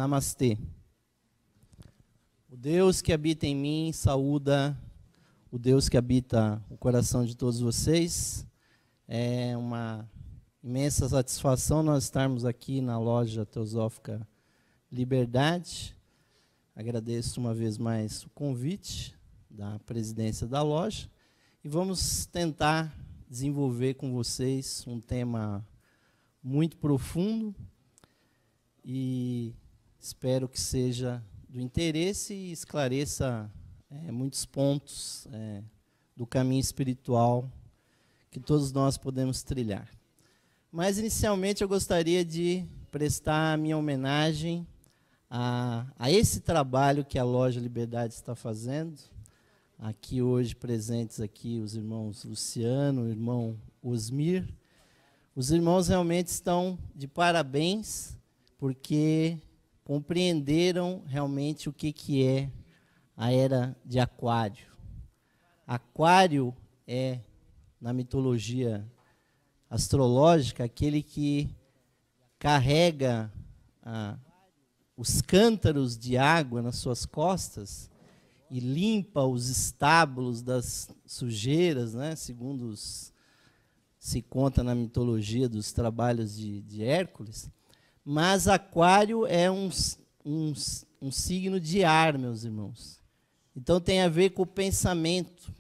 Namastê. O Deus que habita em mim saúda o Deus que habita o coração de todos vocês. É uma imensa satisfação nós estarmos aqui na loja Teosófica Liberdade. Agradeço uma vez mais o convite da presidência da loja e vamos tentar desenvolver com vocês um tema muito profundo e espero que seja do interesse e esclareça muitos pontos do caminho espiritual que todos nós podemos trilhar. Mas, inicialmente, eu gostaria de prestar a minha homenagem a esse trabalho que a Loja Liberdade está fazendo. Aqui hoje presentes aqui os irmãos Luciano, o irmão Osmir. Os irmãos realmente estão de parabéns, porque compreenderam realmente o que é a era de Aquário. Aquário é, na mitologia astrológica, aquele que carrega os cântaros de água nas suas costas e limpa os estábulos das sujeiras, né, segundo se conta na mitologia dos trabalhos de Hércules. Mas Aquário é um signo de ar, meus irmãos. Então tem a ver com o pensamento.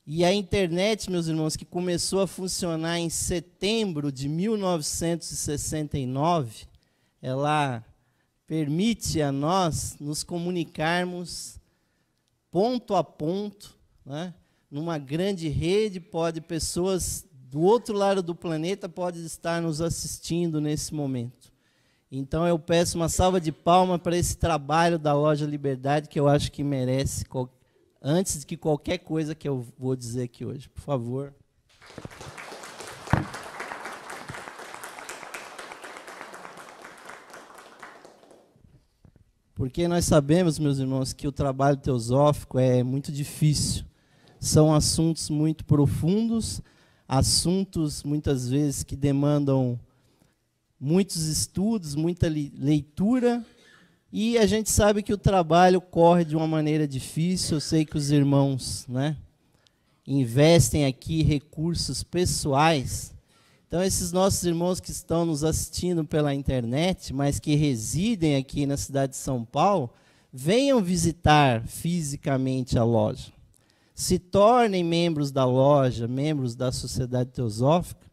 E a internet, meus irmãos, que começou a funcionar em setembro de 1969, ela permite a nós nos comunicarmos ponto a ponto, né? Numa grande rede, pessoas do outro lado do planeta podem estar nos assistindo nesse momento. Então eu peço uma salva de palmas para esse trabalho da Loja Liberdade, que eu acho que merece, antes de qualquer coisa que eu vou dizer aqui hoje. Por favor. Porque nós sabemos, meus irmãos, que o trabalho teosófico é muito difícil. São assuntos muito profundos, assuntos, muitas vezes, que demandam muitos estudos, muita leitura, e a gente sabe que o trabalho corre de uma maneira difícil. Eu sei que os irmãos, né, investem aqui recursos pessoais. Então, esses nossos irmãos que estão nos assistindo pela internet, mas que residem aqui na cidade de São Paulo, venham visitar fisicamente a loja. Se tornem membros da loja, membros da Sociedade Teosófica,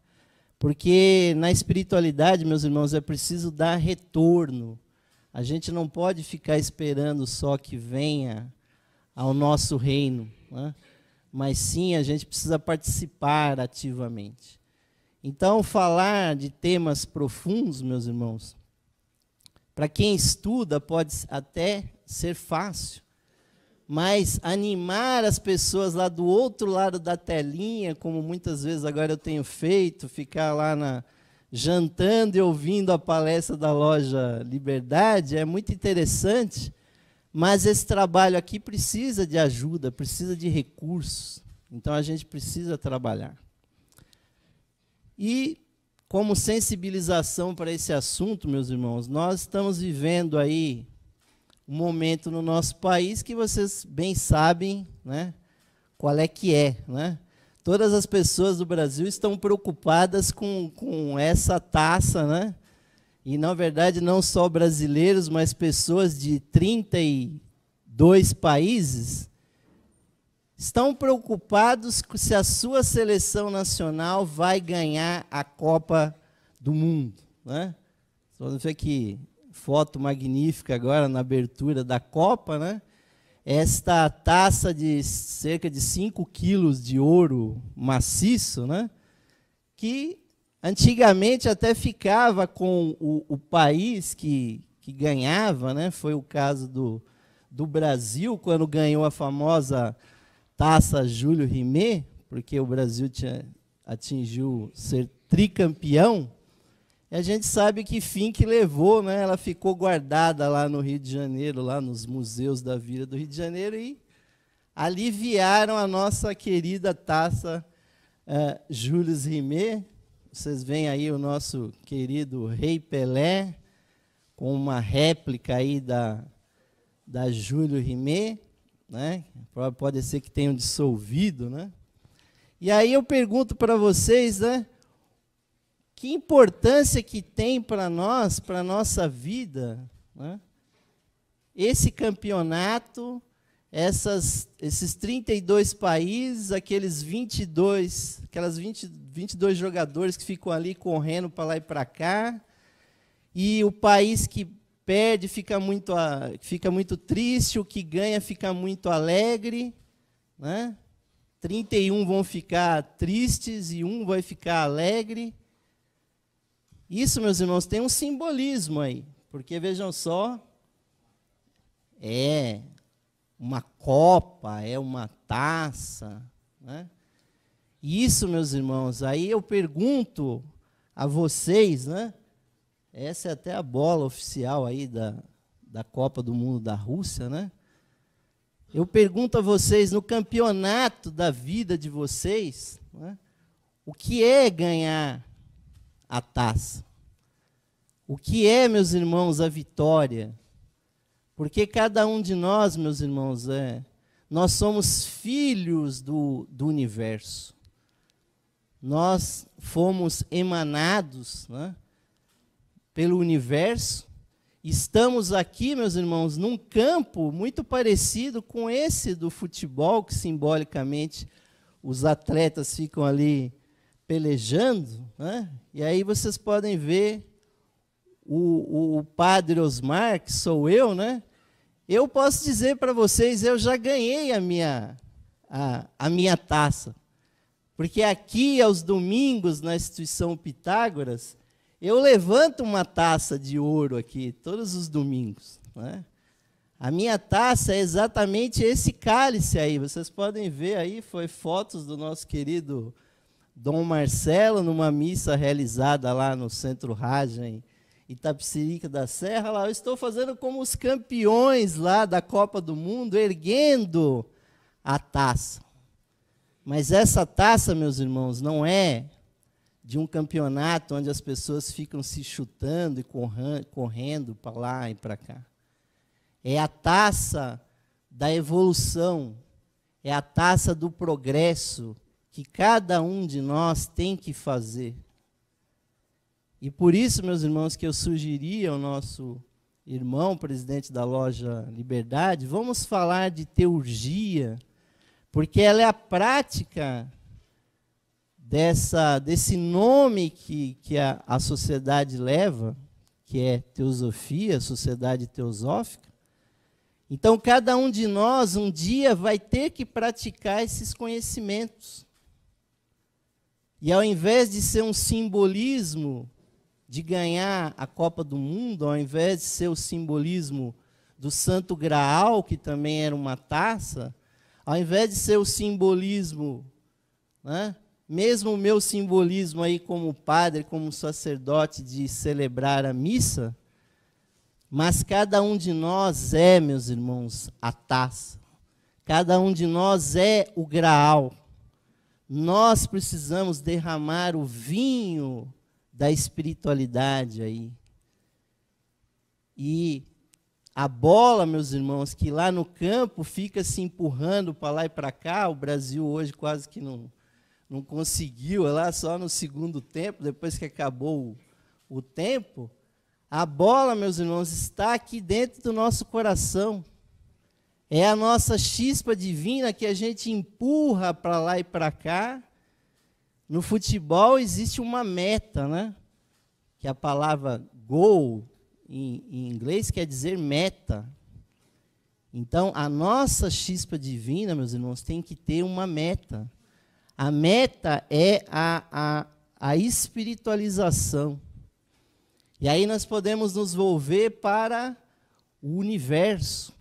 porque na espiritualidade, meus irmãos, é preciso dar retorno. A gente não pode ficar esperando só que venha ao nosso reino, né? Mas sim, a gente precisa participar ativamente. Então, falar de temas profundos, meus irmãos, para quem estuda pode até ser fácil, mas animar as pessoas lá do outro lado da telinha, como muitas vezes agora eu tenho feito, ficar lá jantando e ouvindo a palestra da Loja Liberdade, é muito interessante, mas esse trabalho aqui precisa de ajuda, precisa de recursos, então a gente precisa trabalhar. E, como sensibilização para esse assunto, meus irmãos, nós estamos vivendo aí um momento no nosso país que vocês bem sabem, né, qual é que é, né? Todas as pessoas do Brasil estão preocupadas com essa taça, né? E, na verdade, não só brasileiros, mas pessoas de 32 países estão preocupados se a sua seleção nacional vai ganhar a Copa do Mundo, né? Vamos ver que foto magnífica agora na abertura da Copa, né? Esta taça de cerca de 5 quilos de ouro maciço, né? Que antigamente até ficava com o país que ganhava, né? Foi o caso do Brasil, quando ganhou a famosa taça Júlio Rimet, porque o Brasil atingiu ser tricampeão. E a gente sabe que fim que levou, né? Ela ficou guardada lá no Rio de Janeiro, lá nos museus da Vila do Rio de Janeiro, e aliviaram a nossa querida taça Jules Rimet. Vocês veem aí o nosso querido Rei Pelé, com uma réplica aí da Júlio Rimet, né? Pode ser que tenham dissolvido, né? E aí eu pergunto para vocês, né? Que importância que tem para nós, para a nossa vida, né? Esse campeonato, esses 32 países, aqueles 22 jogadores que ficam ali correndo para lá e para cá, e o país que perde fica muito triste, o que ganha fica muito alegre, né? 31 vão ficar tristes e um vai ficar alegre. Isso, meus irmãos, tem um simbolismo aí, porque vejam só, é uma copa, é uma taça, né? Isso, meus irmãos, aí eu pergunto a vocês, né? Essa é até a bola oficial aí da Copa do Mundo da Rússia, né? Eu pergunto a vocês, no campeonato da vida de vocês, né, o que é ganhar a taça? O que é, meus irmãos, a vitória? Porque cada um de nós, meus irmãos, nós somos filhos do universo. Nós fomos emanados, né, pelo universo. Estamos aqui, meus irmãos, num campo muito parecido com esse do futebol, que simbolicamente os atletas ficam ali pelejando, né? E aí vocês podem ver o padre Osmar, que sou eu, né? Eu posso dizer para vocês, eu já ganhei a minha taça. Porque aqui, aos domingos, na instituição Pitágoras, eu levanto uma taça de ouro aqui, todos os domingos, né? A minha taça é exatamente esse cálice aí. Vocês podem ver aí, foi fotos do nosso querido Dom Marcelo, numa missa realizada lá no Centro Raja, em Itapecerica da Serra. Lá eu estou fazendo como os campeões lá da Copa do Mundo, erguendo a taça. Mas essa taça, meus irmãos, não é de um campeonato onde as pessoas ficam se chutando e correndo para lá e para cá. É a taça da evolução, é a taça do progresso que cada um de nós tem que fazer. E por isso, meus irmãos, que eu sugeriria ao nosso irmão, presidente da Loja Liberdade, vamos falar de teurgia, porque ela é a prática desse nome que a sociedade leva, que é teosofia, sociedade teosófica. Então, cada um de nós, um dia, vai ter que praticar esses conhecimentos. E, ao invés de ser um simbolismo de ganhar a Copa do Mundo, ao invés de ser o simbolismo do Santo Graal, que também era uma taça, ao invés de ser o simbolismo, né, mesmo o meu simbolismo aí como padre, como sacerdote, de celebrar a missa, mas cada um de nós é, meus irmãos, a taça. Cada um de nós é o graal. Nós precisamos derramar o vinho da espiritualidade aí. E a bola, meus irmãos, que lá no campo fica se empurrando para lá e para cá, o Brasil hoje quase que não conseguiu, lá só no segundo tempo, depois que acabou o tempo. A bola, meus irmãos, está aqui dentro do nosso coração. É a nossa chispa divina que a gente empurra para lá e para cá. No futebol existe uma meta, né? Que a palavra goal, em inglês, quer dizer meta. Então, a nossa chispa divina, meus irmãos, tem que ter uma meta. A meta é a espiritualização. E aí nós podemos nos volver para o universo.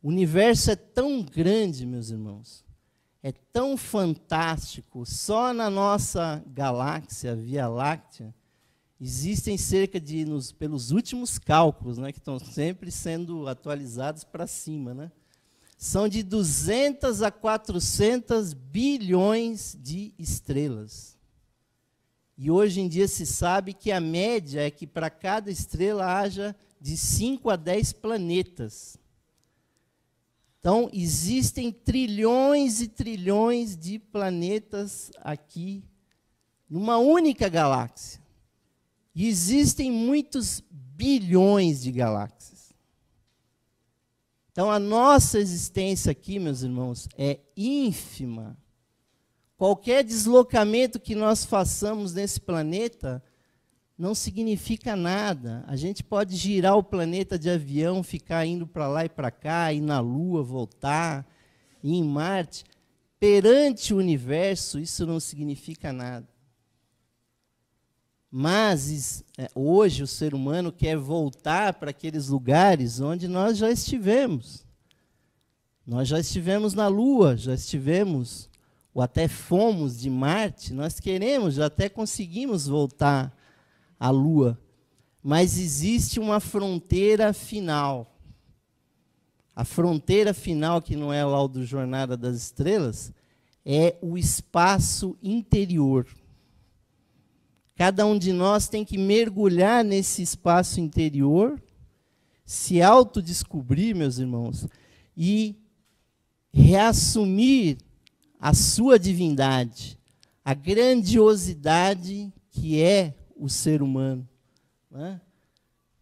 O universo é tão grande, meus irmãos, é tão fantástico. Só na nossa galáxia, Via Láctea, existem cerca de, pelos últimos cálculos, né, que estão sempre sendo atualizados para cima, né, são de 200 a 400 bilhões de estrelas. E hoje em dia se sabe que a média é que para cada estrela haja de 5 a 10 planetas. Então, existem trilhões e trilhões de planetas aqui, numa única galáxia. E existem muitos bilhões de galáxias. Então, a nossa existência aqui, meus irmãos, é ínfima. Qualquer deslocamento que nós façamos nesse planeta não significa nada. A gente pode girar o planeta de avião, ficar indo para lá e para cá, ir na Lua, voltar, ir em Marte. Perante o universo, isso não significa nada. Mas hoje o ser humano quer voltar para aqueles lugares onde nós já estivemos. Nós já estivemos na Lua, já estivemos, ou até fomos de Marte, nós queremos, já até conseguimos voltar à Lua. Mas existe uma fronteira final. A fronteira final, que não é lá o do Jornada das Estrelas, é o espaço interior. Cada um de nós tem que mergulhar nesse espaço interior, se autodescobrir, meus irmãos, e reassumir a sua divindade, a grandiosidade que é o ser humano. Né?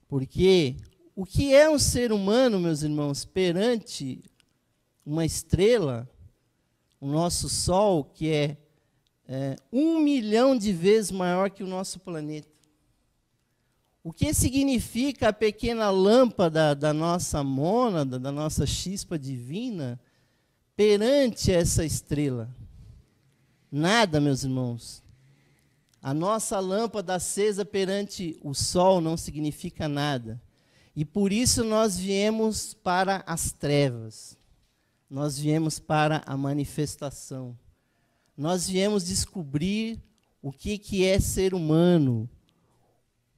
Porque o que é um ser humano, meus irmãos, perante uma estrela, o nosso Sol, que é 1 milhão de vezes maior que o nosso planeta. O que significa a pequena lâmpada da nossa mônada, da nossa chispa divina, perante essa estrela? Nada, meus irmãos. A nossa lâmpada acesa perante o Sol não significa nada. E por isso nós viemos para as trevas. Nós viemos para a manifestação. Nós viemos descobrir o que é ser humano.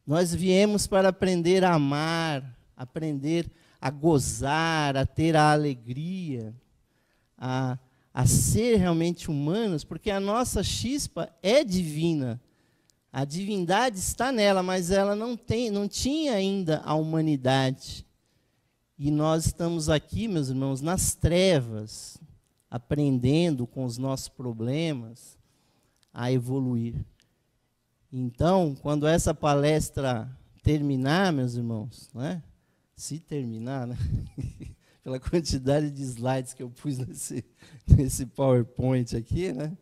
Nós viemos para aprender a amar, aprender a gozar, a ter a alegria, a ser realmente humanos, porque a nossa chispa é divina. A divindade está nela, mas ela não tinha ainda a humanidade. E nós estamos aqui, meus irmãos, nas trevas, aprendendo com os nossos problemas a evoluir. Então, quando essa palestra terminar, meus irmãos, né? Se terminar, né? Pela quantidade de slides que eu pus nesse PowerPoint aqui, né?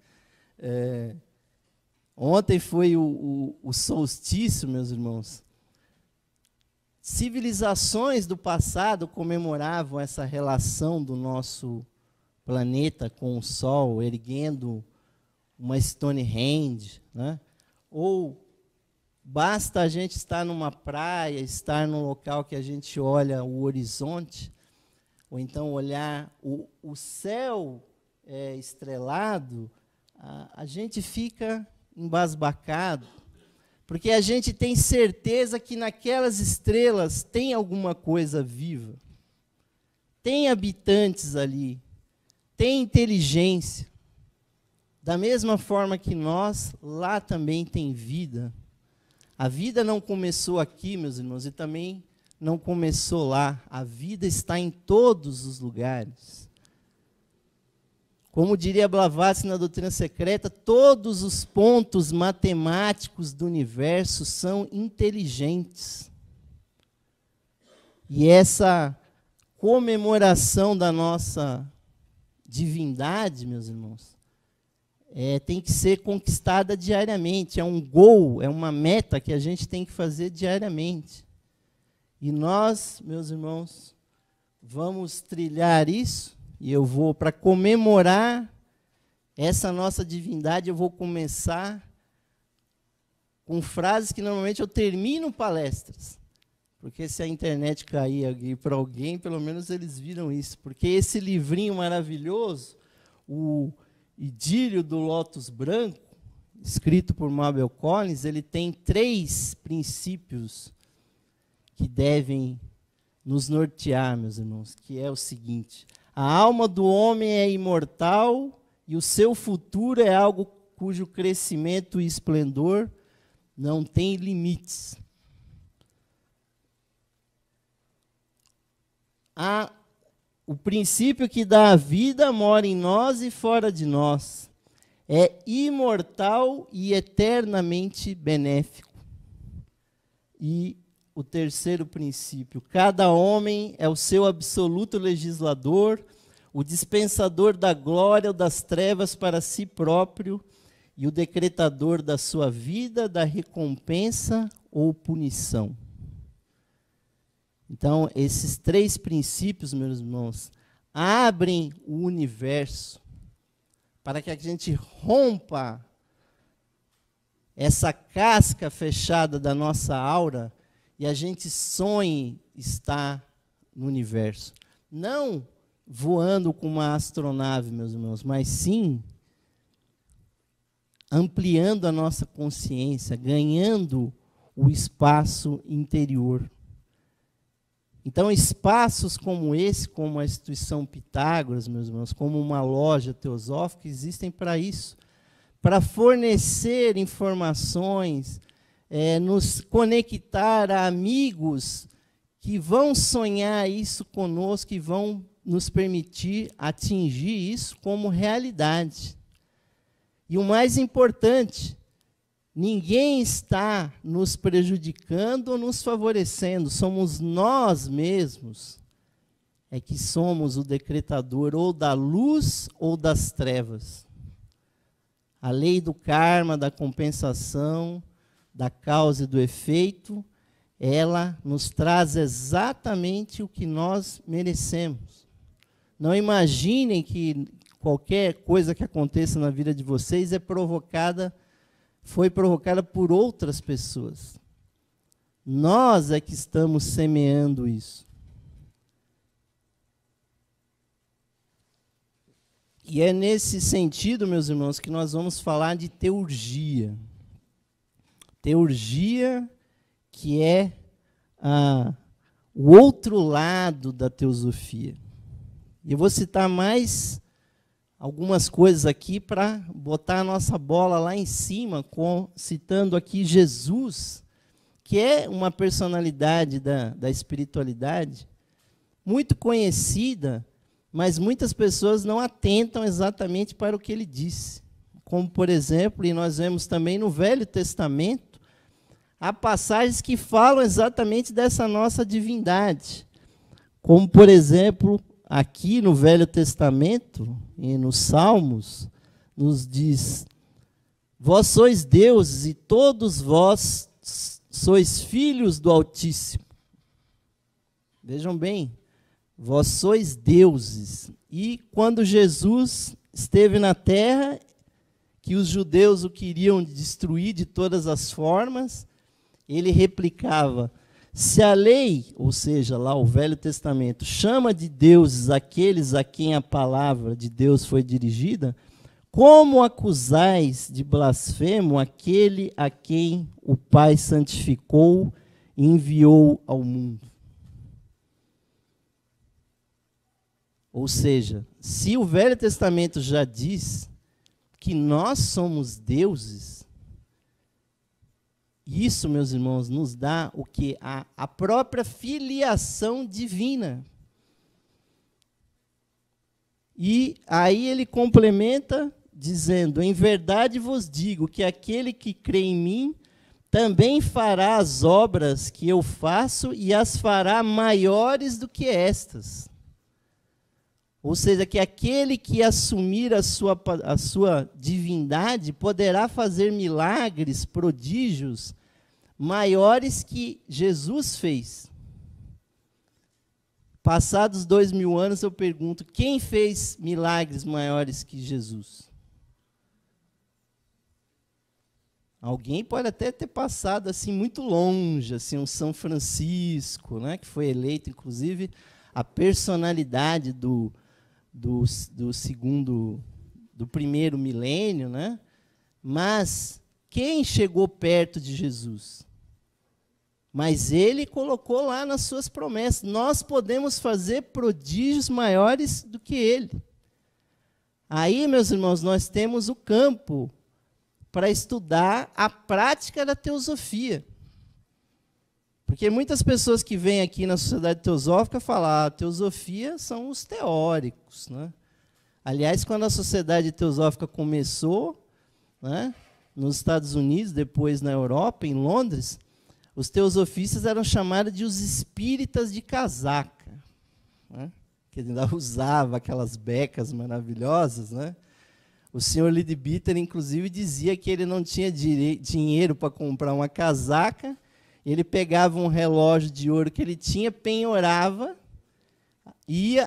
Ontem foi o solstício, meus irmãos. Civilizações do passado comemoravam essa relação do nosso planeta com o Sol, erguendo uma Stonehenge, né? Ou basta a gente estar numa praia, estar num local que a gente olha o horizonte, ou então olhar o céu estrelado, a gente fica embasbacado, porque a gente tem certeza que naquelas estrelas tem alguma coisa viva, tem habitantes ali, tem inteligência. Da mesma forma que nós, lá também tem vida. A vida não começou aqui, meus irmãos, e também não começou lá. A vida está em todos os lugares. Como diria Blavatsky na Doutrina Secreta, todos os pontos matemáticos do universo são inteligentes. E essa comemoração da nossa divindade, meus irmãos, tem que ser conquistada diariamente. É um goal, é uma meta que a gente tem que fazer diariamente. E nós, meus irmãos, vamos trilhar isso. E eu vou, para comemorar essa nossa divindade, eu vou começar com frases que normalmente eu termino palestras. Porque se a internet cair aqui para alguém, pelo menos eles viram isso. Porque esse livrinho maravilhoso, o Idílio do Lótus Branco, escrito por Mabel Collins, ele tem 3 princípios que devem nos nortear, meus irmãos, que é o seguinte: a alma do homem é imortal e o seu futuro é algo cujo crescimento e esplendor não tem limites. O princípio que dá a vida mora em nós e fora de nós. É imortal e eternamente benéfico. E o terceiro princípio, cada homem é o seu absoluto legislador, o dispensador da glória ou das trevas para si próprio e o decretador da sua vida, da recompensa ou punição. Então, esses três princípios, meus irmãos, abrem o universo para que a gente rompa essa casca fechada da nossa aura e a gente sonhe estar no universo. Não voando com uma astronave, meus irmãos, mas sim ampliando a nossa consciência, ganhando o espaço interior. Então, espaços como esse, como a instituição Pitágoras, meus irmãos, como uma loja teosófica, existem para isso, para fornecer informações, nos conectar a amigos que vão sonhar isso conosco, que vão nos permitir atingir isso como realidade. E o mais importante, ninguém está nos prejudicando ou nos favorecendo, somos nós mesmos que somos o decretador ou da luz ou das trevas. A lei do karma, da compensação, da causa e do efeito, ela nos traz exatamente o que nós merecemos. Não imaginem que qualquer coisa que aconteça na vida de vocês foi provocada por outras pessoas. Nós é que estamos semeando isso. E é nesse sentido, meus irmãos, que nós vamos falar de teurgia. Teurgia, que é o outro lado da teosofia. E eu vou citar mais algumas coisas aqui para botar a nossa bola lá em cima, citando aqui Jesus, que é uma personalidade da espiritualidade, muito conhecida, mas muitas pessoas não atentam exatamente para o que ele disse. Como, por exemplo, e nós vemos também no Velho Testamento, há passagens que falam exatamente dessa nossa divindade. Como, por exemplo, aqui no Velho Testamento, e nos Salmos, nos diz: vós sois deuses e todos vós sois filhos do Altíssimo. Vejam bem, vós sois deuses. E quando Jesus esteve na terra, que os judeus o queriam destruir de todas as formas, ele replicava: se a lei, ou seja, lá o Velho Testamento, chama de deuses aqueles a quem a palavra de Deus foi dirigida, como acusais de blasfemo aquele a quem o Pai santificou e enviou ao mundo? Ou seja, se o Velho Testamento já diz que nós somos deuses, isso, meus irmãos, nos dá o que? A própria filiação divina. E aí ele complementa dizendo: em verdade vos digo que aquele que crê em mim também fará as obras que eu faço e as fará maiores do que estas. Ou seja, que aquele que assumir a sua divindade poderá fazer milagres, prodígios, maiores que Jesus fez. Passados 2000 anos, eu pergunto: quem fez milagres maiores que Jesus? Alguém pode até ter passado assim muito longe, assim, um São Francisco, né, que foi eleito, inclusive, a personalidade do primeiro milênio, né? Mas quem chegou perto de Jesus? Mas ele colocou lá nas suas promessas: nós podemos fazer prodígios maiores do que ele. Aí, meus irmãos, nós temos o campo para estudar a prática da teosofia. Porque muitas pessoas que vêm aqui na Sociedade Teosófica falam, a teosofia são os teóricos, né? Aliás, quando a Sociedade Teosófica começou, né, nos Estados Unidos, depois na Europa, em Londres, os teosofistas eram chamados de os espíritas de casaca, né? Que ele ainda usava aquelas becas maravilhosas, né? O senhor Leadbeater, inclusive, dizia que ele não tinha dinheiro para comprar uma casaca. Ele pegava um relógio de ouro que ele tinha, penhorava,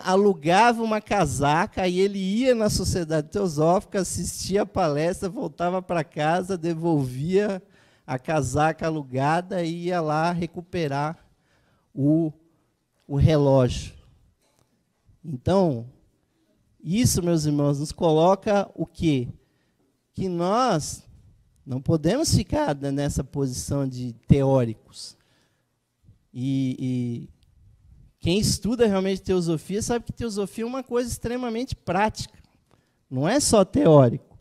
alugava uma casaca, aí ele ia na Sociedade Teosófica, assistia a palestra, voltava para casa, devolvia a casaca alugada e ia lá recuperar o relógio. Então, isso, meus irmãos, nos coloca o quê? Que nós não podemos ficar nessa posição de teóricos. E quem estuda realmente teosofia sabe que teosofia é uma coisa extremamente prática. Não é só teórico.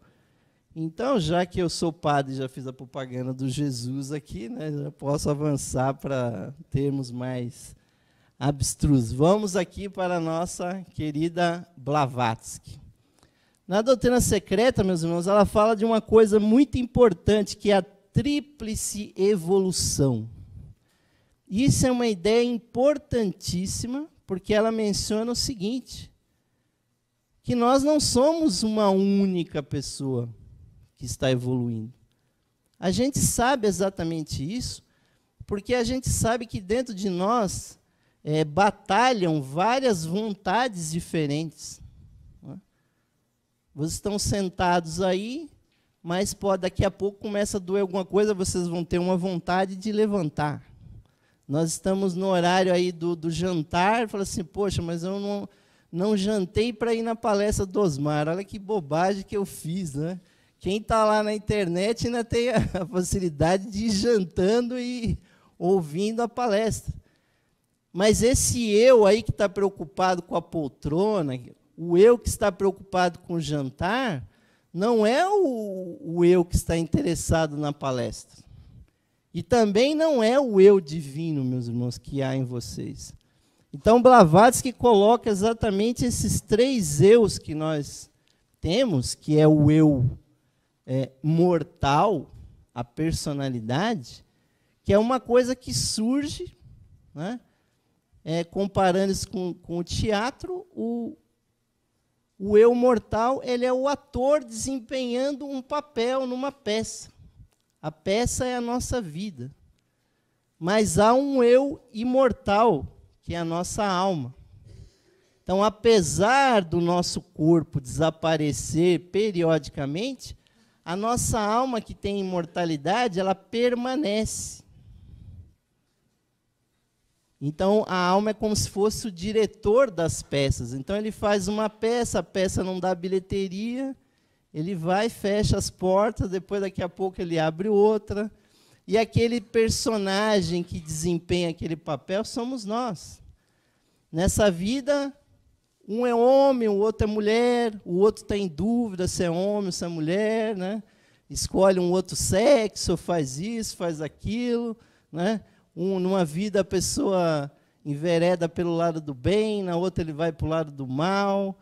Então, já que eu sou padre e já fiz a propaganda do Jesus aqui, né, já posso avançar para termos mais abstrusos. Vamos aqui para a nossa querida Blavatsky. Na doutrina secreta, meus irmãos, ela fala de uma coisa muito importante, que é a tríplice evolução. Isso é uma ideia importantíssima, porque ela menciona o seguinte, que nós não somos uma única pessoa que está evoluindo. A gente sabe exatamente isso, porque a gente sabe que dentro de nós batalham várias vontades diferentes. Vocês estão sentados aí, mas daqui a pouco começa a doer alguma coisa, vocês vão ter uma vontade de levantar. Nós estamos no horário aí do jantar, fala assim, poxa, mas eu não jantei para ir na palestra do Osmar, olha que bobagem que eu fiz, né? Quem está lá na internet ainda tem a facilidade de ir jantando e ouvindo a palestra. Mas esse eu aí que está preocupado com a poltrona, o eu que está preocupado com o jantar, não é o eu que está interessado na palestra. E também não é o eu divino, meus irmãos, que há em vocês. Então, Blavatsky coloca exatamente esses três eus que nós temos, que é o eu mortal, a personalidade, que é uma coisa que surge, né, comparando isso com o teatro, o eu mortal, ele é o ator desempenhando um papel numa peça. A peça é a nossa vida. Mas há um eu imortal, que é a nossa alma. Então, apesar do nosso corpo desaparecer periodicamente, a nossa alma, que tem imortalidade, ela permanece. Então, a alma é como se fosse o diretor das peças. Então, ele faz uma peça, a peça não dá bilheteria, ele vai, fecha as portas, depois, daqui a pouco, ele abre outra. E aquele personagem que desempenha aquele papel somos nós. Nessa vida, um é homem, o outro é mulher, o outro está em dúvida se é homem ou se é mulher, né? Escolhe um outro sexo, faz isso, faz aquilo, né? Numa vida a pessoa envereda pelo lado do bem, na outra ele vai para o lado do mal,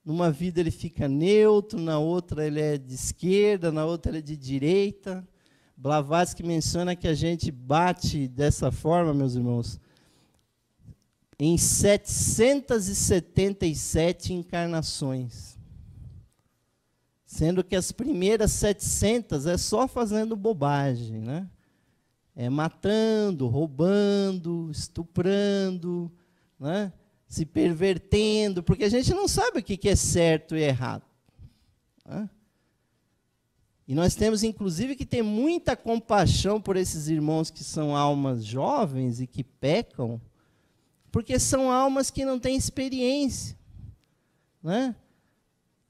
numa vida ele fica neutro, na outra ele é de esquerda, na outra ele é de direita. Blavatsky menciona que a gente bate dessa forma, meus irmãos, em 777 encarnações. Sendo que as primeiras 700 é só fazendo bobagem, né? Matando, roubando, estuprando, né? Se pervertendo, porque a gente não sabe o que é certo e errado. Né? E nós temos, inclusive, que ter muita compaixão por esses irmãos que são almas jovens e que pecam, porque são almas que não têm experiência. Né?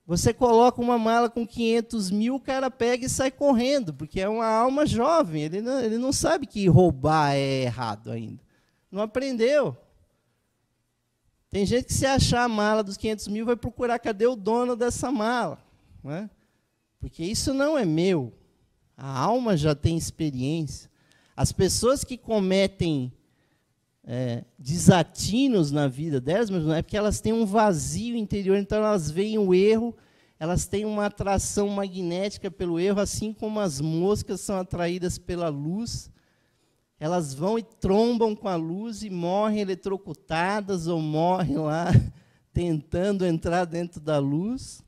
Você coloca uma mala com 500 mil, o cara pega e sai correndo, porque é uma alma jovem, ele não sabe que roubar é errado ainda. Não aprendeu. Tem gente que, se achar a mala dos 500 mil, vai procurar cadê o dono dessa mala. Né? Porque isso não é meu. A alma já tem experiência. As pessoas que cometem desatinos na vida delas, mas não é porque elas têm um vazio interior, então elas veem o erro, elas têm uma atração magnética pelo erro, assim como as moscas são atraídas pela luz. Elas vão e trombam com a luz e morrem eletrocutadas ou morrem lá tentando entrar dentro da luz.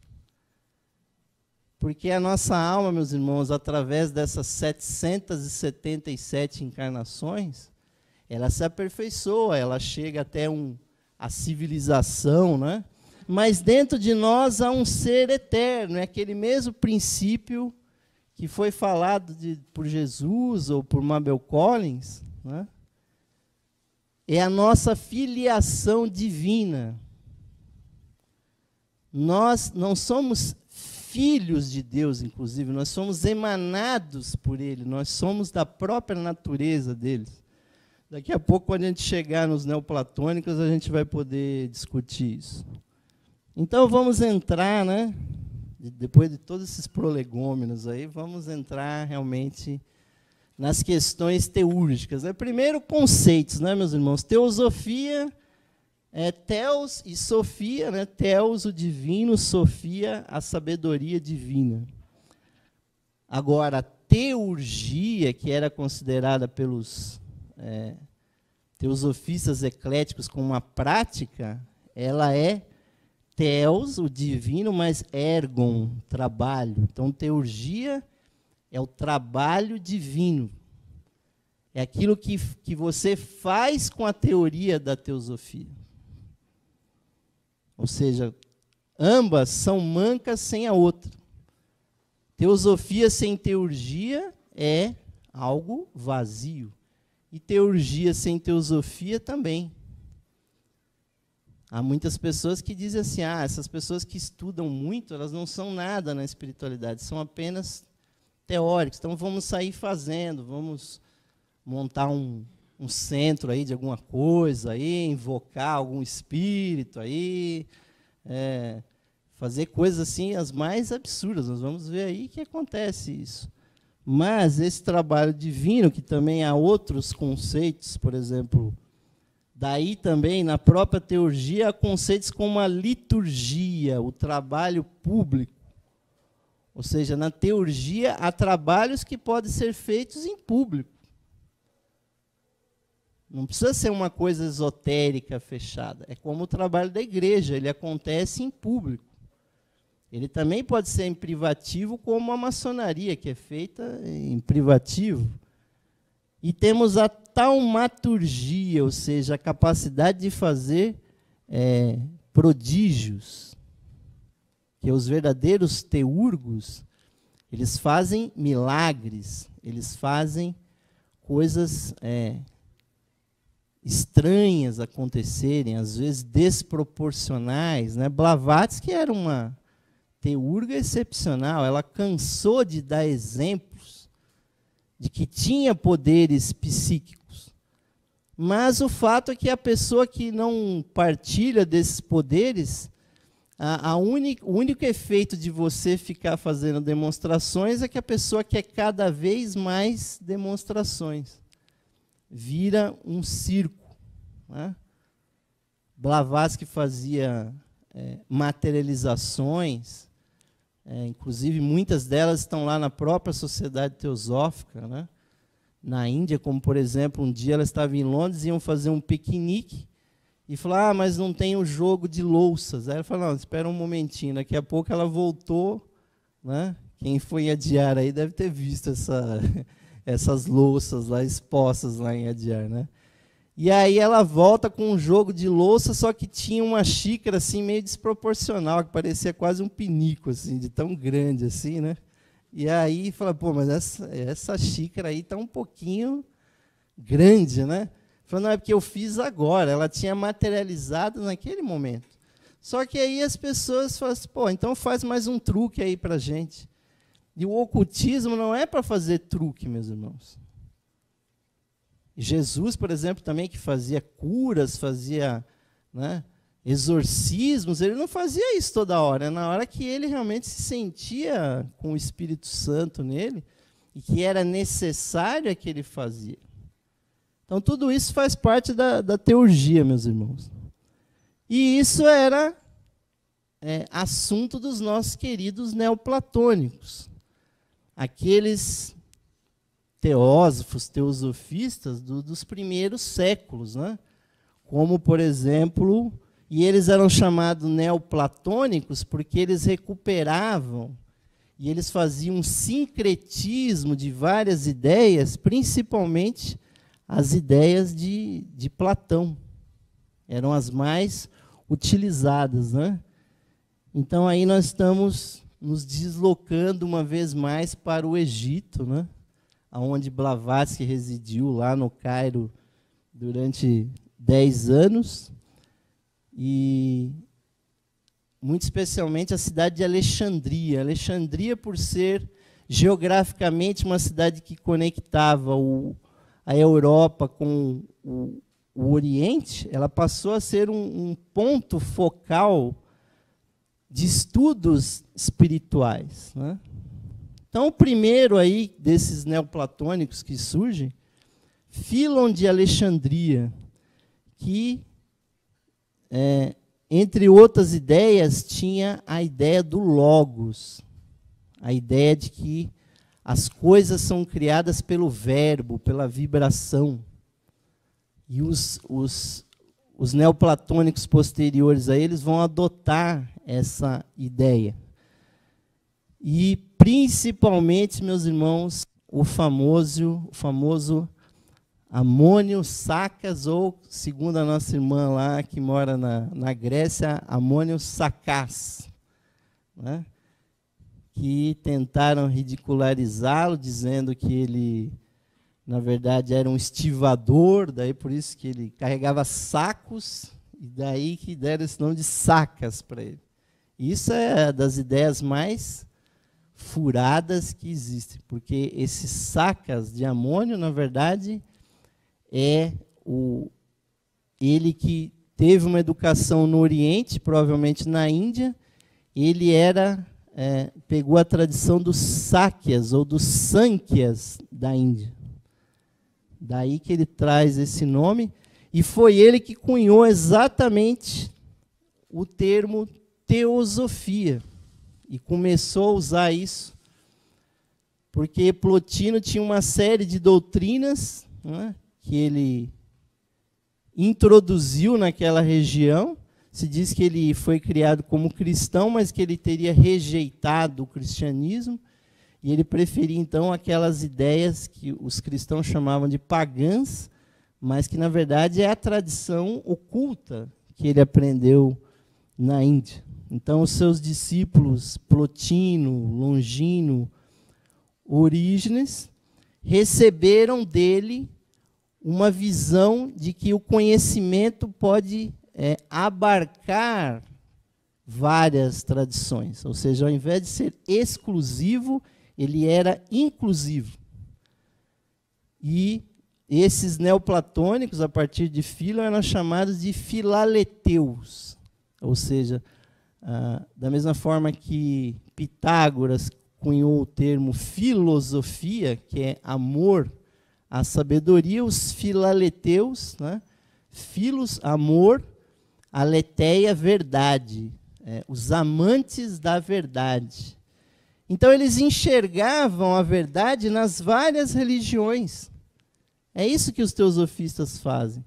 Porque a nossa alma, meus irmãos, através dessas 777 encarnações, ela se aperfeiçoa, ela chega até a civilização, né? Mas dentro de nós há um ser eterno, é aquele mesmo princípio que foi falado por Jesus ou por Mabel Collins, né? É a nossa filiação divina. Nós não somos filhos de Deus, inclusive, nós somos emanados por Ele, nós somos da própria natureza deles. Daqui a pouco, quando a gente chegar nos neoplatônicos, a gente vai poder discutir isso. Então, vamos entrar, né? Depois de todos esses prolegômenos aí, vamos entrar realmente nas questões teúrgicas. Primeiro, conceitos, né, meus irmãos? Teosofia é Theos e Sofia, né? Theos, o divino, Sofia, a sabedoria divina. Agora, a teurgia, que era considerada pelos teosofistas ecléticos como uma prática, ela é Theos, o divino, mas ergon, trabalho. Então, teurgia é o trabalho divino. É aquilo que você faz com a teoria da teosofia. Ou seja, ambas são mancas sem a outra. Teosofia sem teurgia é algo vazio. E teurgia sem teosofia também. Há muitas pessoas que dizem assim, essas pessoas que estudam muito, elas não são nada na espiritualidade, são apenas teóricos. Então, vamos sair fazendo, vamos montar um centro aí de alguma coisa, aí, invocar algum espírito, aí, fazer coisas assim, as mais absurdas. Nós vamos ver aí que acontece isso. Mas esse trabalho divino, que também há outros conceitos, por exemplo, daí também, na própria teurgia, há conceitos como a liturgia, o trabalho público. Ou seja, na teurgia, há trabalhos que podem ser feitos em público. Não precisa ser uma coisa esotérica, fechada. É como o trabalho da igreja, ele acontece em público. Ele também pode ser em privativo, como a maçonaria, que é feita em privativo. E temos a taumaturgia, ou seja, a capacidade de fazer prodígios. Que os verdadeiros teurgos, eles fazem milagres, eles fazem coisas estranhas acontecerem, às vezes desproporcionais, né? Blavatsky era uma teurga excepcional, ela cansou de dar exemplos de que tinha poderes psíquicos. Mas o fato é que a pessoa que não partilha desses poderes, o único efeito de você ficar fazendo demonstrações é que a pessoa quer cada vez mais demonstrações. Vira um circo, né? Blavatsky fazia materializações, inclusive muitas delas estão lá na própria Sociedade Teosófica, né? Na Índia, como por exemplo, um dia ela estava em Londres, iam fazer um piquenique, e falou, mas não tem o jogo de louças. Aí ela falou, não, espera um momentinho, daqui a pouco ela voltou, né? Quem foi em Adyar aí deve ter visto essas louças lá expostas lá em Adyar, né? E aí ela volta com um jogo de louça, só que tinha uma xícara assim meio desproporcional, que parecia quase um pinico, assim, de tão grande assim, né? E aí fala, mas essa xícara aí está um pouquinho grande, né? Falou, não, é porque eu fiz agora, ela tinha materializado naquele momento. Só que aí as pessoas falam assim, então faz mais um truque aí para a gente. E o ocultismo não é para fazer truque, meus irmãos. Jesus, por exemplo, também que fazia curas, fazia, né, exorcismos, ele não fazia isso toda hora. Na hora que ele realmente se sentia com o Espírito Santo nele, e que era necessário é que ele fazia. Então, tudo isso faz parte da teurgia, meus irmãos. E isso era assunto dos nossos queridos neoplatônicos. Aqueles teósofos, teosofistas dos primeiros séculos, né? Como, por exemplo, e eles eram chamados neoplatônicos porque eles recuperavam e eles faziam um sincretismo de várias ideias, principalmente as ideias de Platão. Eram as mais utilizadas, né? Então, aí nós estamos nos deslocando uma vez mais para o Egito, né? Onde Blavatsky residiu, lá no Cairo, durante 10 anos. E, muito especialmente, a cidade de Alexandria. Alexandria, por ser geograficamente uma cidade que conectava a Europa com o Oriente, ela passou a ser um ponto focal de estudos espirituais, né? Então, o primeiro aí desses neoplatônicos que surgem, Fílon de Alexandria, que, entre outras ideias, tinha a ideia do logos, a ideia de que as coisas são criadas pelo verbo, pela vibração. E os neoplatônicos posteriores a eles vão adotar essa ideia. E, principalmente, meus irmãos, o famoso Amônio Saccas, ou, segundo a nossa irmã lá, que mora na Grécia, Amônio Saccas, né? Que tentaram ridicularizá-lo, dizendo que ele, na verdade, era um estivador, daí por isso que ele carregava sacos, e daí que deram esse nome de Saccas para ele. Isso é das ideias mais furadas que existem, porque esses Saccas de Amônio, na verdade, ele que teve uma educação no Oriente, provavelmente na Índia, ele pegou a tradição dos Sáquias, ou dos Sânquias da Índia. Daí que ele traz esse nome, e foi ele que cunhou exatamente o termo teosofia, e começou a usar isso, porque Plotino tinha uma série de doutrinas, né, que ele introduziu naquela região. Se diz que ele foi criado como cristão, mas que ele teria rejeitado o cristianismo, e ele preferia, então, aquelas ideias que os cristãos chamavam de pagãs, mas que, na verdade, é a tradição oculta que ele aprendeu na Índia. Então, os seus discípulos, Plotino, Longino, Orígenes, receberam dele uma visão de que o conhecimento pode abarcar várias tradições. Ou seja, ao invés de ser exclusivo, ele era inclusivo. E esses neoplatônicos, a partir de Fílon, eram chamados de filaleteus. Ou seja, da mesma forma que Pitágoras cunhou o termo filosofia, que é amor à sabedoria, os filaleteus, né? Filos, amor, aletheia, verdade, os amantes da verdade. Então, eles enxergavam a verdade nas várias religiões. É isso que os teosofistas fazem.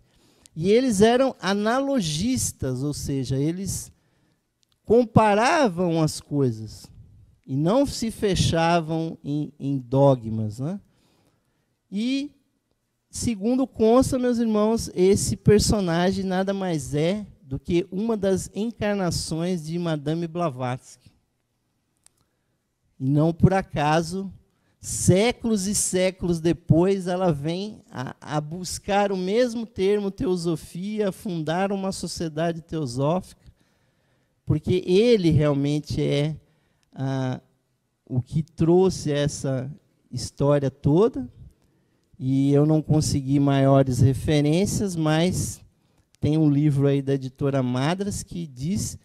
E eles eram analogistas, ou seja, eles comparavam as coisas e não se fechavam em dogmas, né? E, segundo consta, meus irmãos, esse personagem nada mais é do que uma das encarnações de Madame Blavatsky. E não por acaso, séculos e séculos depois, ela vem a buscar o mesmo termo teosofia, a fundar uma sociedade teosófica, porque ele realmente é o que trouxe essa história toda. E eu não consegui maiores referências, mas tem um livro aí da editora Madras que diz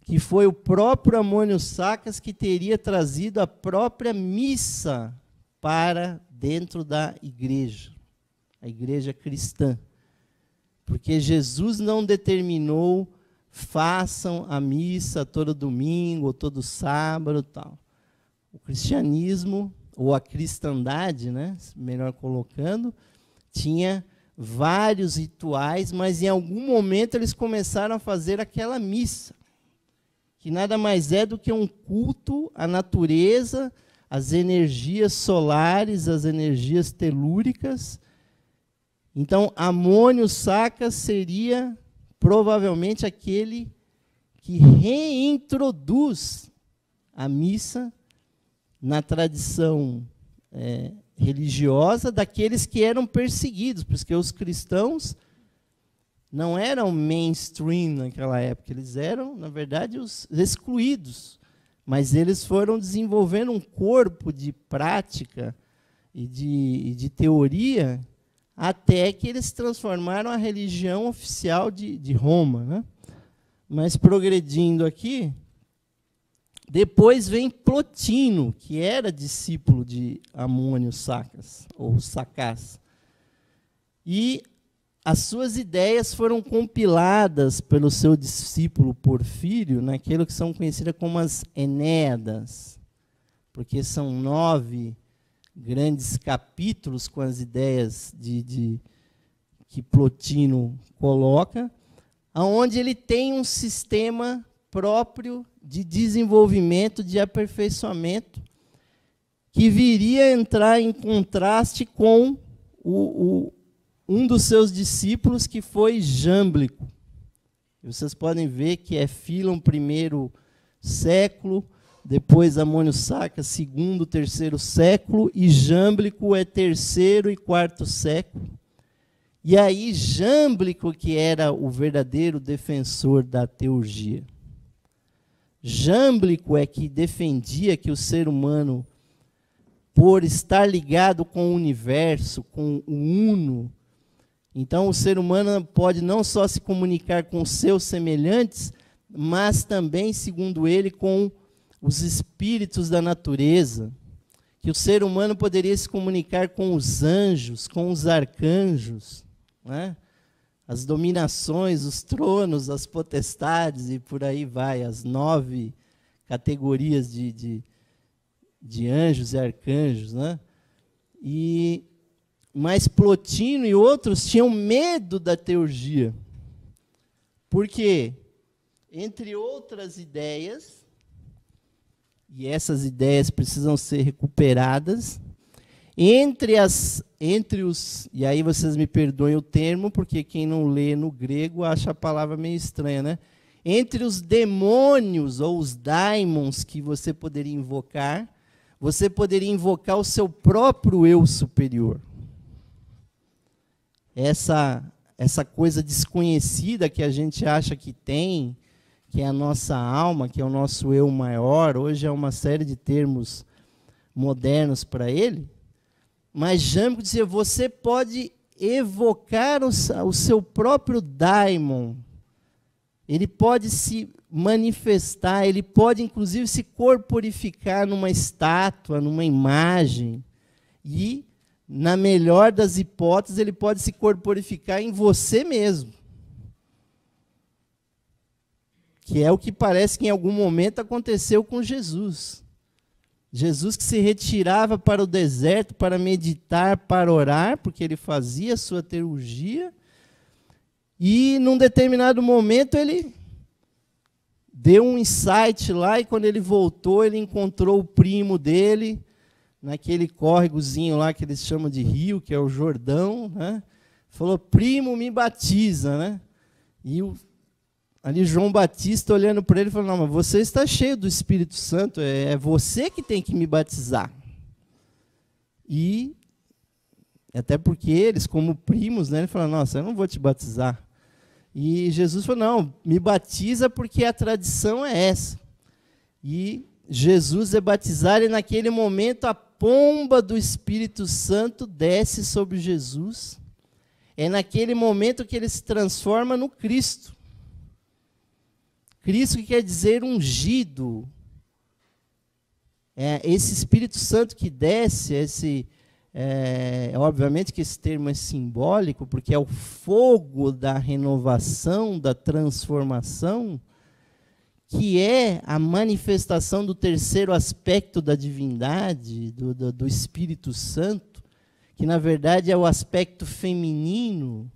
que foi o próprio Amônio Saccas que teria trazido a própria missa para dentro da igreja, a igreja cristã. Porque Jesus não determinou, façam a missa todo domingo, ou todo sábado, tal. O cristianismo, ou a cristandade, né, melhor colocando, tinha vários rituais, mas em algum momento eles começaram a fazer aquela missa, que nada mais é do que um culto à natureza, às energias solares, às energias telúricas. Então, Amônio Saccas seria provavelmente aquele que reintroduz a missa na tradição religiosa daqueles que eram perseguidos, porque os cristãos não eram mainstream naquela época, eles eram, na verdade, os excluídos, mas eles foram desenvolvendo um corpo de prática e de teoria até que eles transformaram a religião oficial de Roma, né? Mas progredindo aqui, depois vem Plotino, que era discípulo de Amônio Saccas, ou Saccas. E as suas ideias foram compiladas pelo seu discípulo Porfírio, naquilo que são conhecidas como as Enéadas, porque são 9 grandes capítulos com as ideias que Plotino coloca, onde ele tem um sistema próprio de desenvolvimento, de aperfeiçoamento, que viria a entrar em contraste com um dos seus discípulos, que foi Jâmblico. Vocês podem ver que é Fílon, primeiro século, depois Amônio Saccas, segundo, terceiro século, e Jâmblico é terceiro e quarto século. E aí Jâmblico que era o verdadeiro defensor da teurgia. Jâmblico é que defendia que o ser humano, por estar ligado com o universo, com o uno, então o ser humano pode não só se comunicar com seus semelhantes, mas também, segundo ele, com os espíritos da natureza, que o ser humano poderia se comunicar com os anjos, com os arcanjos, né? As dominações, os tronos, as potestades e por aí vai, as 9 categorias de anjos e arcanjos, né? Mas Plotino e outros tinham medo da teurgia. Por quê? Entre outras ideias, e essas ideias precisam ser recuperadas, e aí vocês me perdoem o termo, porque quem não lê no grego acha a palavra meio estranha, né? Entre os demônios ou os daimons que você poderia invocar o seu próprio eu superior. Essa coisa desconhecida que a gente acha que tem, que é a nossa alma, que é o nosso eu maior, hoje é uma série de termos modernos para ele, mas Jâmblico dizia, você pode evocar o seu próprio daimon, ele pode se manifestar, ele pode inclusive se corporificar numa estátua, numa imagem, e, na melhor das hipóteses, ele pode se corporificar em você mesmo. Que é o que parece que em algum momento aconteceu com Jesus. Jesus que se retirava para o deserto para meditar, para orar, porque ele fazia a sua teurgia, e num determinado momento ele deu um insight lá, e quando ele voltou, ele encontrou o primo dele, naquele córregozinho lá que eles chamam de rio, que é o Jordão, né? Falou, primo, me batiza, né? E ali João Batista olhando para ele, falou, não, mas você está cheio do Espírito Santo, é você que tem que me batizar. E, até porque eles, como primos, né, ele falou, nossa, eu não vou te batizar. E Jesus falou, não, me batiza porque a tradição é essa. E Jesus é batizado, e naquele momento a pomba do Espírito Santo desce sobre Jesus. É naquele momento que ele se transforma no Cristo. Cristo que quer dizer ungido. esse Espírito Santo que desce, obviamente que esse termo é simbólico, porque é o fogo da renovação, da transformação, que é a manifestação do terceiro aspecto da divindade, do Espírito Santo, que na verdade é o aspecto feminino,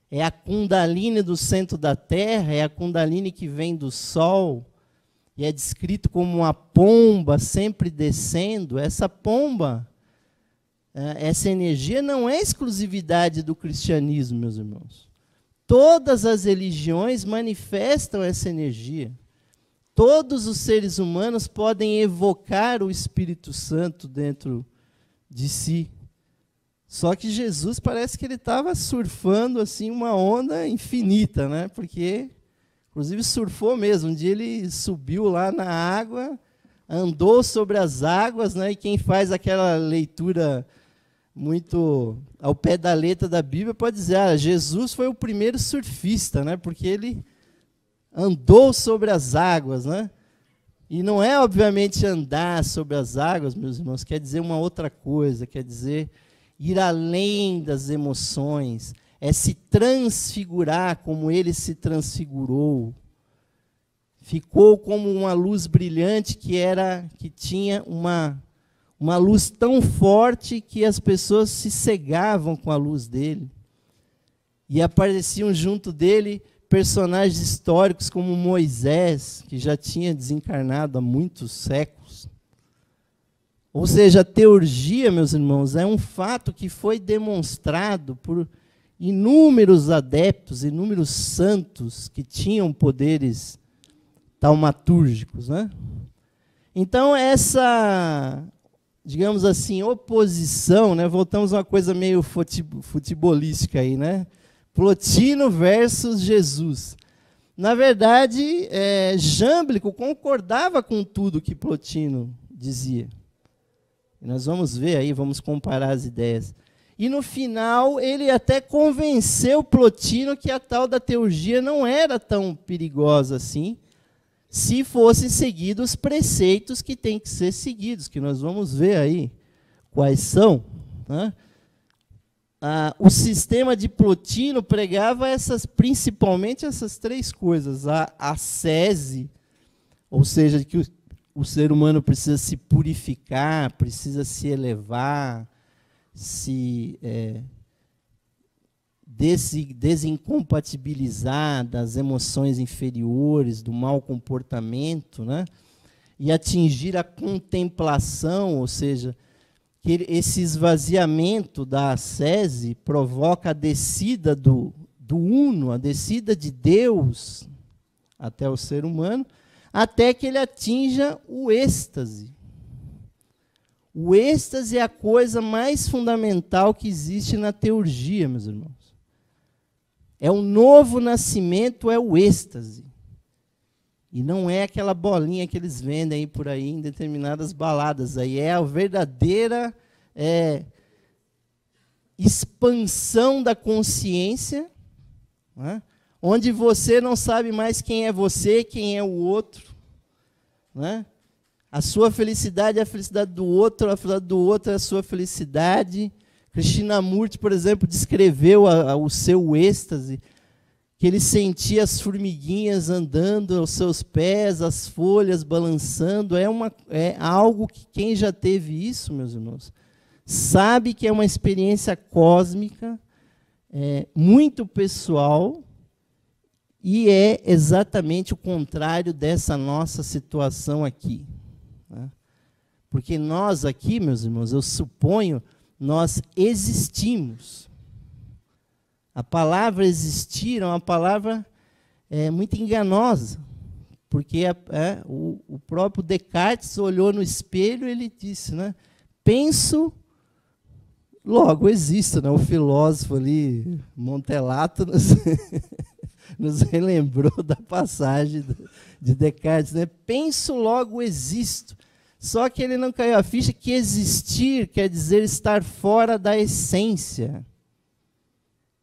é a Kundalini do centro da Terra, é a Kundalini que vem do Sol, e é descrito como uma pomba sempre descendo. Essa pomba, essa energia não é exclusividade do cristianismo, meus irmãos. Todas as religiões manifestam essa energia. Todos os seres humanos podem evocar o Espírito Santo dentro de si. Só que Jesus parece que ele estava surfando assim uma onda infinita, né? Porque inclusive surfou mesmo. Um dia ele subiu lá na água, andou sobre as águas, né? E quem faz aquela leitura muito ao pé da letra da Bíblia pode dizer, Jesus foi o primeiro surfista, né? Porque ele andou sobre as águas, né? E não é, obviamente, andar sobre as águas, meus irmãos, quer dizer uma outra coisa, quer dizer ir além das emoções, é se transfigurar como ele se transfigurou. Ficou como uma luz brilhante que tinha uma luz tão forte que as pessoas se cegavam com a luz dele. E apareciam junto dele personagens históricos como Moisés, que já tinha desencarnado há muitos séculos. Ou seja, a teurgia, meus irmãos, é um fato que foi demonstrado por inúmeros adeptos, inúmeros santos que tinham poderes taumatúrgicos, né? Então, essa, digamos assim, oposição, né? Voltamos a uma coisa meio futebolística aí, né? Plotino versus Jesus. Na verdade, Jâmblico concordava com tudo que Plotino dizia. E nós vamos ver aí, vamos comparar as ideias. E no final, ele até convenceu Plotino que a tal da teurgia não era tão perigosa assim, se fossem seguidos os preceitos que têm que ser seguidos, que nós vamos ver aí quais são, né? O sistema de Plotino pregava principalmente essas três coisas. A ascese, ou seja, que o ser humano precisa se purificar, precisa se elevar, se desincompatibilizar das emoções inferiores, do mau comportamento, né? E atingir a contemplação, ou seja, que esse esvaziamento da ascese provoca a descida do Uno, a descida de Deus até o ser humano, até que ele atinja o êxtase. O êxtase é a coisa mais fundamental que existe na teurgia, meus irmãos. É o novo nascimento, é o êxtase. E não é aquela bolinha que eles vendem aí por aí em determinadas baladas. Aí é a verdadeira expansão da consciência, né? Onde você não sabe mais quem é você, quem é o outro, né? A sua felicidade é a felicidade do outro, a felicidade do outro é a sua felicidade. Krishnamurti, por exemplo, descreveu o seu êxtase, que ele sentia as formiguinhas andando aos seus pés, as folhas balançando. É algo que quem já teve isso, meus irmãos, sabe que é uma experiência cósmica, muito pessoal, e é exatamente o contrário dessa nossa situação aqui, né? Porque nós aqui, meus irmãos, eu suponho, nós existimos. A palavra existir é uma palavra muito enganosa, porque o próprio Descartes olhou no espelho e ele disse, né, penso, logo existo, né? O filósofo ali, Montelato, nos relembrou da passagem de Descartes, né? Penso, logo existo. Só que ele não caiu a ficha que existir quer dizer estar fora da essência.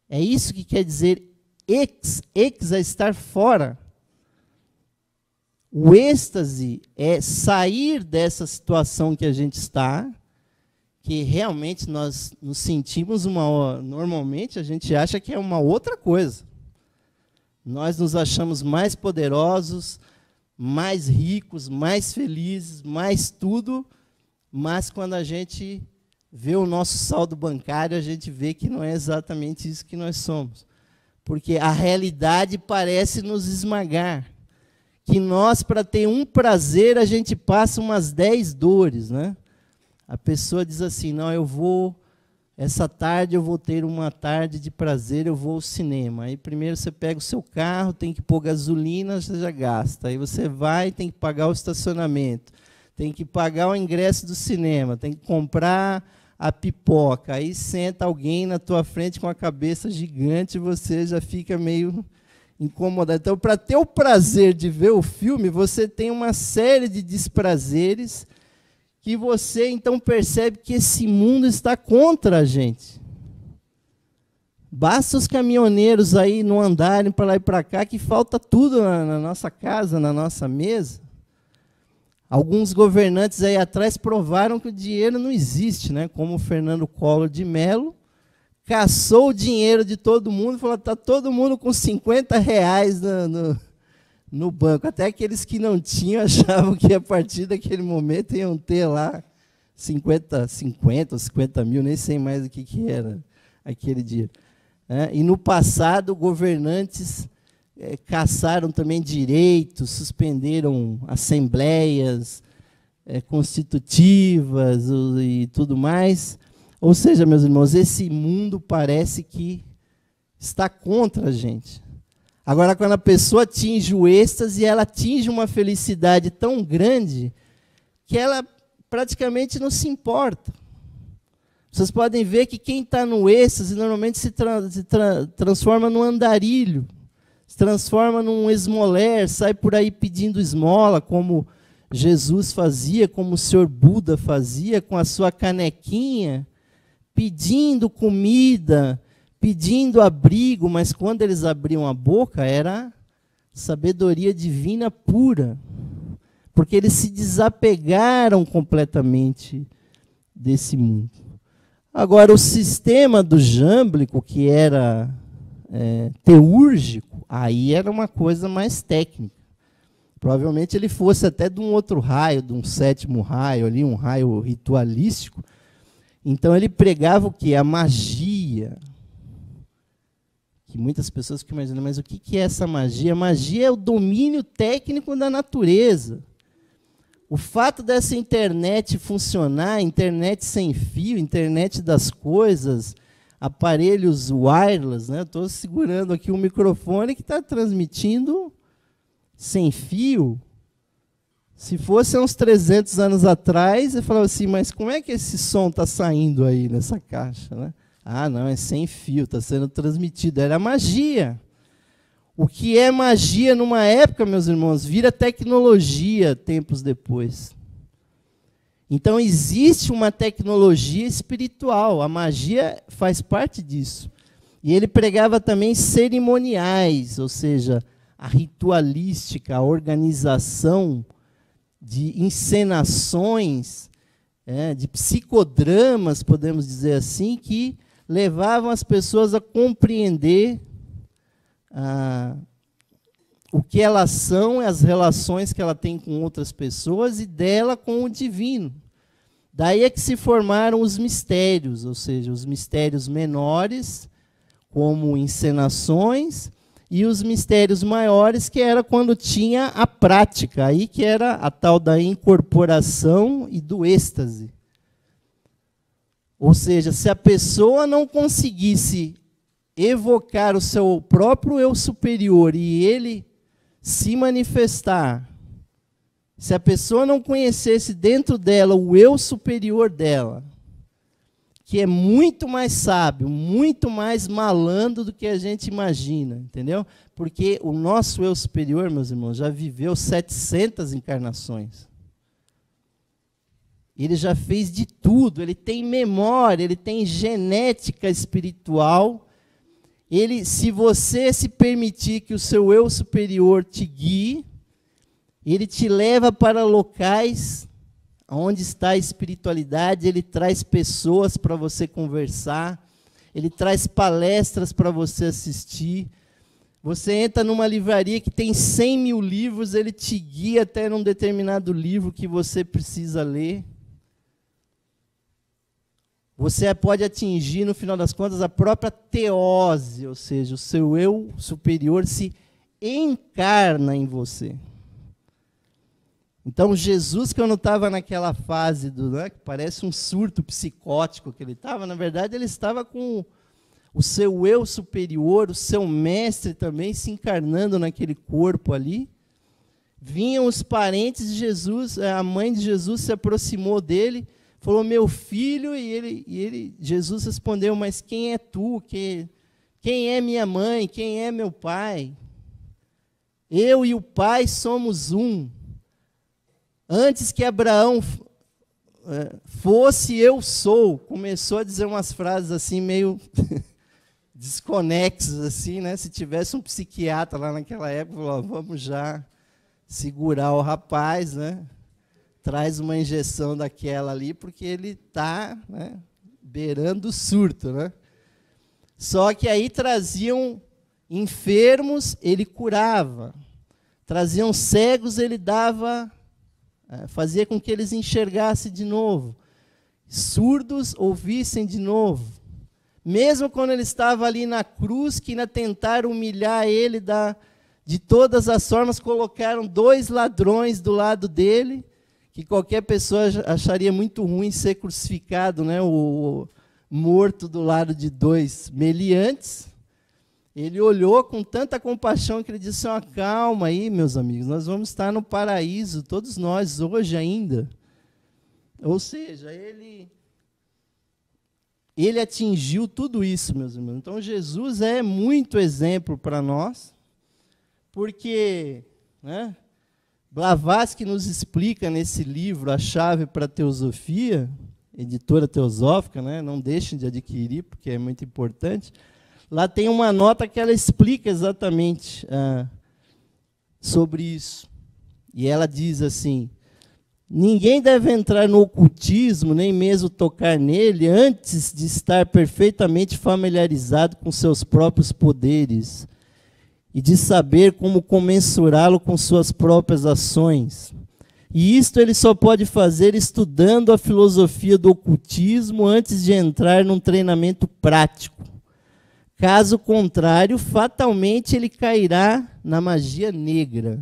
É isso que quer dizer ex é estar fora. O êxtase é sair dessa situação que a gente está, que realmente nós nos sentimos normalmente a gente acha que é uma outra coisa. Nós nos achamos mais poderosos, mais ricos, mais felizes, mais tudo, mas quando a gente vê o nosso saldo bancário, a gente vê que não é exatamente isso que nós somos. Porque a realidade parece nos esmagar. Que nós, para ter um prazer, a gente passa umas 10 dores, né? A pessoa diz assim, não, essa tarde eu vou ter uma tarde de prazer, eu vou ao cinema. Aí primeiro você pega o seu carro, tem que pôr gasolina, você já gasta. Aí você vai, tem que pagar o estacionamento, tem que pagar o ingresso do cinema, tem que comprar a pipoca. Aí senta alguém na tua frente com a cabeça gigante e você já fica meio incomodado. Então, para ter o prazer de ver o filme, você tem uma série de desprazeres que você, então, percebe que esse mundo está contra a gente. Basta os caminhoneiros aí não andarem para lá e para cá, que falta tudo na nossa casa, na nossa mesa. Alguns governantes aí atrás provaram que o dinheiro não existe, né? Como o Fernando Collor de Mello, caçou o dinheiro de todo mundo e falou, está todo mundo com R$ 50 no banco. Até aqueles que não tinham achavam que a partir daquele momento iam ter lá 50 ou 50 mil, nem sei mais o que era aquele dinheiro. E no passado, governantes caçaram também direitos, suspenderam assembleias constitutivas e tudo mais. Ou seja, meus irmãos, esse mundo parece que está contra a gente. Agora, quando a pessoa atinge o êxtase, ela atinge uma felicidade tão grande que ela praticamente não se importa. Vocês podem ver que quem está no êxtase normalmente se transforma num andarilho, se transforma num esmoler, sai por aí pedindo esmola, como Jesus fazia, como o Senhor Buda fazia, com a sua canequinha, pedindo comida, pedindo abrigo, mas quando eles abriam a boca, era sabedoria divina pura, porque eles se desapegaram completamente desse mundo. Agora, o sistema do Jâmblico, que era teúrgico, aí era uma coisa mais técnica. Provavelmente ele fosse até de um outro raio, de um 7º raio, ali, um raio ritualístico. Então ele pregava o quê? A magia. Que muitas pessoas ficam imaginando, mas o que é essa magia? A magia é o domínio técnico da natureza. O fato dessa internet funcionar, internet sem fio, internet das coisas, aparelhos wireless, né? Estou segurando aqui um microfone que está transmitindo sem fio. Se fosse há uns 300 anos atrás, eu falava assim, mas como é que esse som está saindo aí nessa caixa, né? Ah, não, é sem fio, está sendo transmitido. Era magia. O que é magia numa época, meus irmãos, vira tecnologia tempos depois. Então, existe uma tecnologia espiritual. A magia faz parte disso. E ele pregava também cerimoniais, ou seja, a ritualística, a organização de encenações, de psicodramas, podemos dizer assim, que levavam as pessoas a compreender o que elas são, as relações que ela tem com outras pessoas e dela com o divino. Daí é que se formaram os mistérios, ou seja, os mistérios menores, como encenações, e os mistérios maiores, que era quando tinha a prática, aí que era a tal da incorporação e do êxtase. Ou seja, se a pessoa não conseguisse evocar o seu próprio eu superior e ele se manifestar, se a pessoa não conhecesse dentro dela o eu superior dela, que é muito mais sábio, muito mais malandro do que a gente imagina, entendeu? Porque o nosso eu superior, meus irmãos, já viveu 700 encarnações. Ele já fez de tudo, ele tem memória, ele tem genética espiritual. Ele, se você se permitir que o seu eu superior te guie, Ele te leva para locais onde está a espiritualidade, ele traz pessoas para você conversar, ele traz palestras para você assistir. Você entra numa livraria que tem 100 mil livros, ele te guia até num determinado livro que você precisa ler. Você pode atingir, no final das contas, a própria teose, ou seja, o seu eu superior se encarna em você. Então, Jesus, quando estava naquela fase, que parece um surto psicótico que ele estava, na verdade, ele estava com o seu eu superior, o seu mestre também se encarnando naquele corpo ali. Vinham os parentes de Jesus, a mãe de Jesus se aproximou dele, falou, meu filho, e Jesus respondeu, mas quem é tu? Quem é minha mãe? Quem é meu pai? Eu e o Pai somos um. Antes que Abraão fosse, eu sou. Começou a dizer umas frases assim, meio desconexas, assim, né? Se tivesse um psiquiatra lá naquela época, falou, vamos já segurar o rapaz, né? Traz uma injeção daquela ali, porque ele está, né, beirando o surto, né? Só que aí traziam enfermos, ele curava. Traziam cegos, ele dava, fazia com que eles enxergassem de novo. Surdos ouvissem de novo. Mesmo quando ele estava ali na cruz, que ainda tentaram humilhar ele de todas as formas, colocaram 2 ladrões do lado dele, que qualquer pessoa acharia muito ruim ser crucificado, né, o morto do lado de 2 meliantes. Ele olhou com tanta compaixão que ele disse, calma aí, meus amigos, nós vamos estar no paraíso, todos nós, hoje ainda. Ou seja, ele atingiu tudo isso, meus irmãos. Então, Jesus é muito exemplo para nós, porque, né, Blavatsky nos explica nesse livro, A Chave para a Teosofia, editora teosófica, né, não deixem de adquirir, porque é muito importante. Lá tem uma nota que ela explica exatamente sobre isso. E ela diz assim, ninguém deve entrar no ocultismo, nem mesmo tocar nele, antes de estar perfeitamente familiarizado com seus próprios poderes e de saber como comensurá-lo com suas próprias ações. E isto ele só pode fazer estudando a filosofia do ocultismo antes de entrar num treinamento prático. Caso contrário, fatalmente ele cairá na magia negra.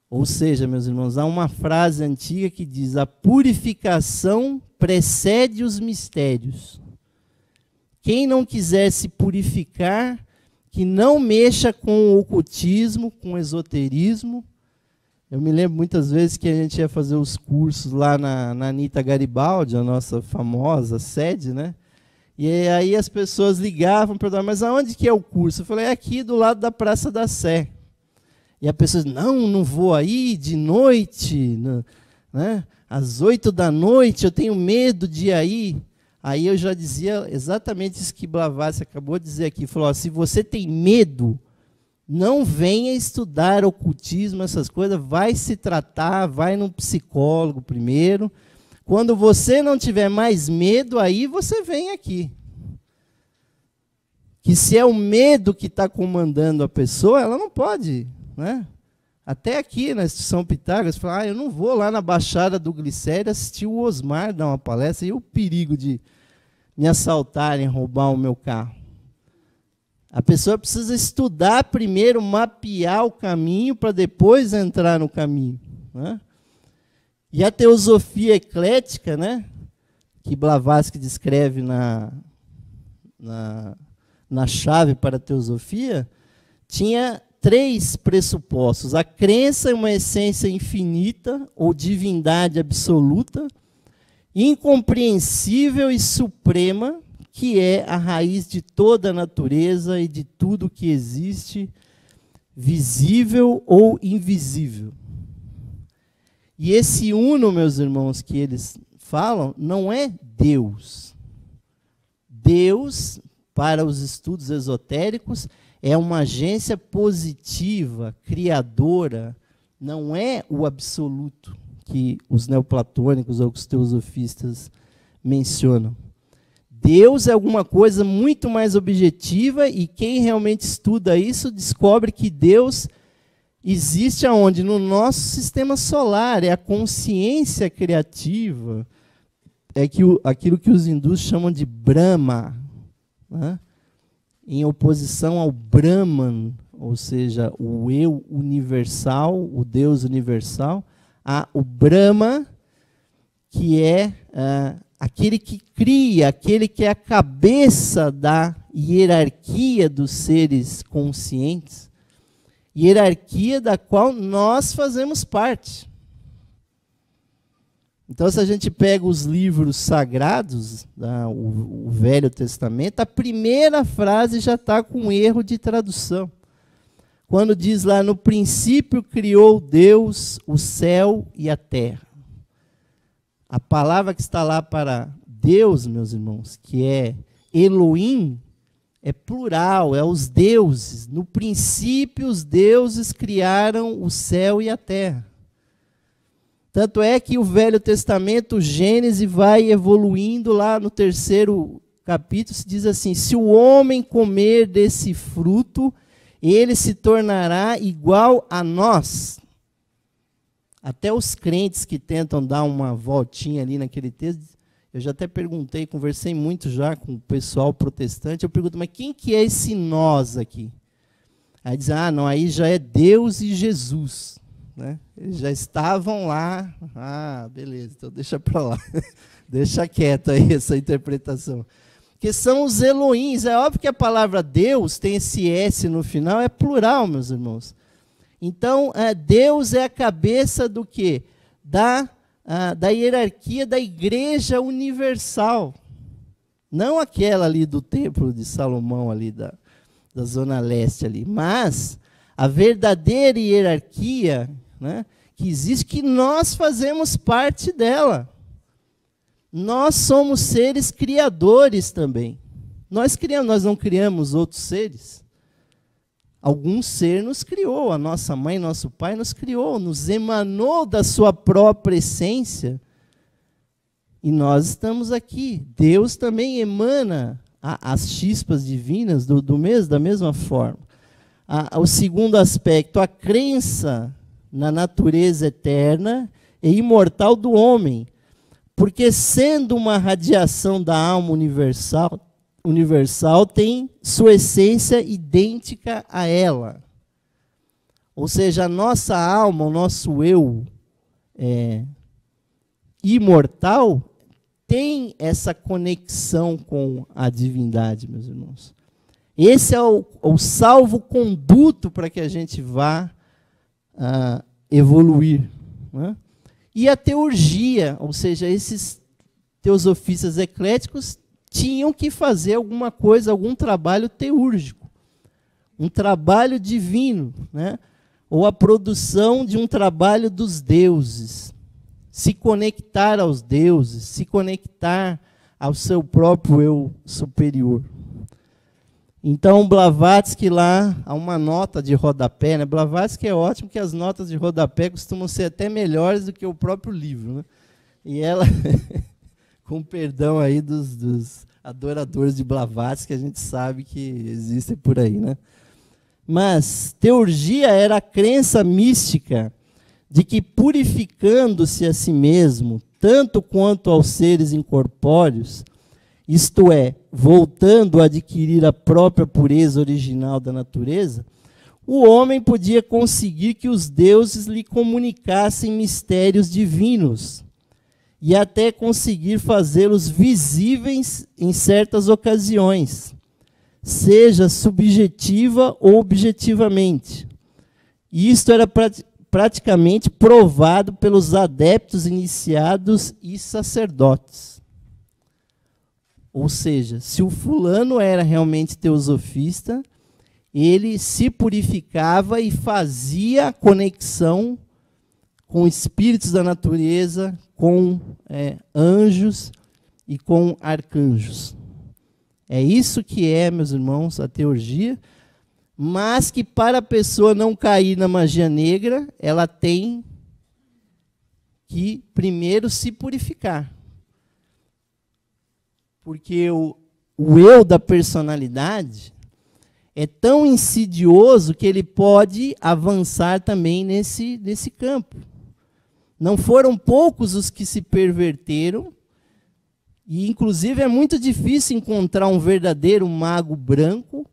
Ou seja, meus irmãos, há uma frase antiga que diz, a purificação precede os mistérios. Quem não quiser se purificar, que não mexa com o ocultismo, com o esoterismo. Eu me lembro muitas vezes que a gente ia fazer os cursos lá na Anita Garibaldi, a nossa famosa sede, né? E aí as pessoas ligavam e perguntavam, mas aonde que é o curso? Eu falei, é aqui do lado da Praça da Sé. E a pessoa disse, não vou aí de noite, né? Às 8 da noite, eu tenho medo de ir aí. Aí eu já dizia exatamente isso que Blavatsky acabou de dizer aqui. Falou, se você tem medo, não venha estudar ocultismo, essas coisas, vai se tratar, vai num psicólogo primeiro. Quando você não tiver mais medo, aí você vem aqui. Que se é o medo que está comandando a pessoa, ela não pode, né? Até aqui na Instituição Pitágoras, fala, eu não vou lá na Baixada do Glicério assistir o Osmar dar uma palestra, e o perigo de me assaltarem, roubar o meu carro. A pessoa precisa estudar primeiro, mapear o caminho, para depois entrar no caminho, né? E a teosofia eclética, né, que Blavatsky descreve na chave para a teosofia, tinha 3 pressupostos. A crença em uma essência infinita ou divindade absoluta, incompreensível e suprema, que é a raiz de toda a natureza e de tudo que existe, visível ou invisível. E esse uno, meus irmãos, que eles falam, não é Deus. Deus, para os estudos esotéricos, é uma agência positiva, criadora, não é o absoluto que os neoplatônicos ou os teosofistas mencionam. Deus é alguma coisa muito mais objetiva, e quem realmente estuda isso descobre que Deus existe aonde? No nosso sistema solar, é a consciência criativa, é aquilo que os hindus chamam de Brahma, né? Em oposição ao Brahman, ou seja, o eu universal, o Deus universal, há o Brahma, que é aquele que cria, aquele que é a cabeça da hierarquia dos seres conscientes, hierarquia da qual nós fazemos parte. Então, se a gente pega os livros sagrados, o Velho Testamento, a primeira frase já está com erro de tradução. Quando diz lá, no princípio criou Deus o céu e a terra. A palavra que está lá para Deus, meus irmãos, que é Elohim, é plural, é os deuses. No princípio, os deuses criaram o céu e a terra. Tanto é que o Velho Testamento, Gênesis, vai evoluindo lá no 3º capítulo, se diz assim, se o homem comer desse fruto, ele se tornará igual a nós. Até os crentes que tentam dar uma voltinha ali naquele texto, eu já até perguntei, conversei muito já com o pessoal protestante, eu pergunto, mas quem que é esse nós aqui? Aí diz, não, aí já é Deus e Jesus, né? Eles já estavam lá, beleza, então deixa para lá, deixa quieto aí essa interpretação. Que são os Elohims, é óbvio que a palavra Deus tem esse S no final, é plural, meus irmãos. Então, Deus é a cabeça do quê? Da hierarquia da igreja universal. Não aquela ali do templo de Salomão, ali da zona leste ali, mas a verdadeira hierarquia, né, que existe, que nós fazemos parte dela. Nós somos seres criadores também. Nós não criamos outros seres. Algum ser nos criou, a nossa mãe, nosso pai nos criou, nos emanou da sua própria essência. E nós estamos aqui. Deus também emana as chispas divinas da mesma forma. O segundo aspecto, a crença na natureza eterna e imortal do homem. Porque sendo uma radiação da alma universal tem sua essência idêntica a ela. Ou seja, a nossa alma, o nosso eu imortal, tem essa conexão com a divindade, meus irmãos. Esse é o salvo-conduto para que a gente vá evoluir, né? E a teurgia, ou seja, esses teosofistas ecléticos tinham que fazer alguma coisa, algum trabalho teúrgico, um trabalho divino, né? Ou a produção de um trabalho dos deuses, se conectar aos deuses, se conectar ao seu próprio eu superior. Então, Blavatsky lá, há uma nota de rodapé, né? Blavatsky é ótimo, que as notas de rodapé costumam ser até melhores do que o próprio livro, né? E ela, com perdão aí dos adoradores de Blavatsky, a gente sabe que existem por aí, né? Mas teurgia era a crença mística de que, purificando-se a si mesmo, tanto quanto aos seres incorpóreos, isto é, voltando a adquirir a própria pureza original da natureza, o homem podia conseguir que os deuses lhe comunicassem mistérios divinos e até conseguir fazê-los visíveis em certas ocasiões, seja subjetiva ou objetivamente. E isto era praticamente provado pelos adeptos iniciados e sacerdotes. Ou seja, se o fulano era realmente teosofista, ele se purificava e fazia a conexão com espíritos da natureza, com anjos e com arcanjos. É isso que é, meus irmãos, a teurgia. mas que para a pessoa não cair na magia negra, ela tem que primeiro se purificar. Porque o eu da personalidade é tão insidioso que ele pode avançar também nesse campo. Não foram poucos os que se perverteram, e inclusive é muito difícil encontrar um verdadeiro mago branco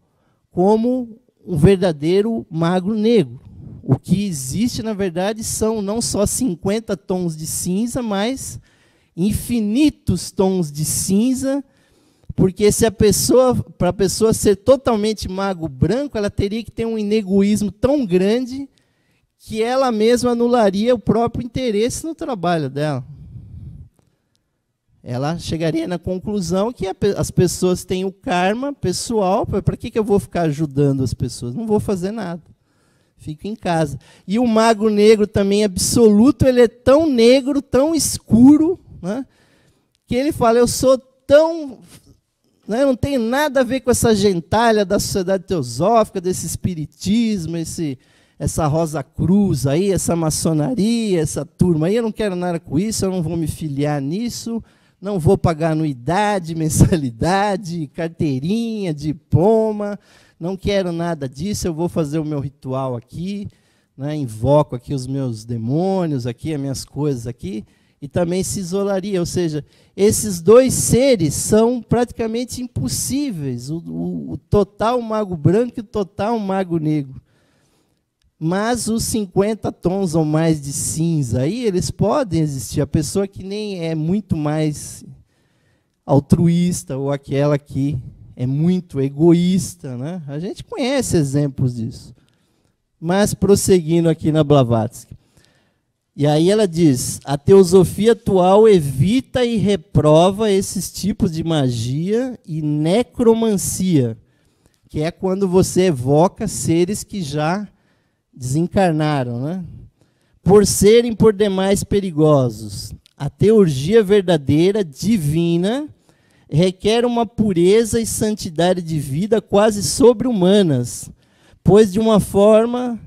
como um verdadeiro mago negro. O que existe, na verdade, são não só 50 tons de cinza, mas infinitos tons de cinza. Porque se para a pessoa ser totalmente mago branco, ela teria que ter um egoísmo tão grande que ela mesma anularia o próprio interesse no trabalho dela. Ela chegaria na conclusão que as pessoas têm o karma pessoal. Para que eu vou ficar ajudando as pessoas? Não vou fazer nada. Fico em casa. E o mago negro também absoluto, ele é tão negro, tão escuro, né, que ele fala, eu sou tão... não tem nada a ver com essa gentalha da sociedade teosófica, desse espiritismo, essa Rosa Cruz aí, essa maçonaria, essa turma aí, eu não quero nada com isso, eu não vou me filiar nisso, não vou pagar anuidade, mensalidade, carteirinha, diploma, não quero nada disso, eu vou fazer o meu ritual aqui, né, invoco aqui os meus demônios, aqui as minhas coisas aqui, e também se isolaria, ou seja, esses dois seres são praticamente impossíveis, o total mago branco e o total mago negro. Mas os 50 tons ou mais de cinza, aí eles podem existir. A pessoa que nem é muito mais altruísta, ou aquela que é muito egoísta, né? A gente conhece exemplos disso. Mas prosseguindo aqui na Blavatsky. E aí ela diz, a teosofia atual evita e reprova esses tipos de magia e necromancia, que é quando você evoca seres que já desencarnaram, né? Por serem por demais perigosos. A teurgia verdadeira, divina, requer uma pureza e santidade de vida quase sobre-humanas, pois de uma forma...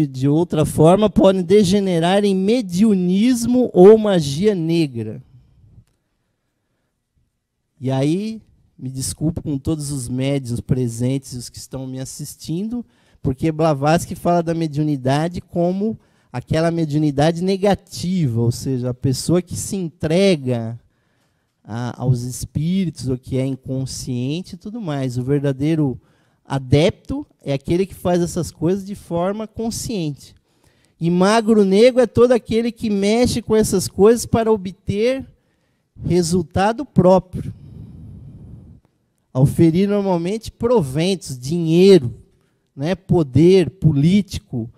de outra forma, podem degenerar em mediunismo ou magia negra. E aí, me desculpo com todos os médiuns presentes e os que estão me assistindo, porque Blavatsky fala da mediunidade como aquela mediunidade negativa, ou seja, a pessoa que se entrega aos espíritos, ou que é inconsciente e tudo mais. O verdadeiro adepto é aquele que faz essas coisas de forma consciente. E magro negro é todo aquele que mexe com essas coisas para obter resultado próprio. Oferir normalmente proventos, dinheiro, né, poder político,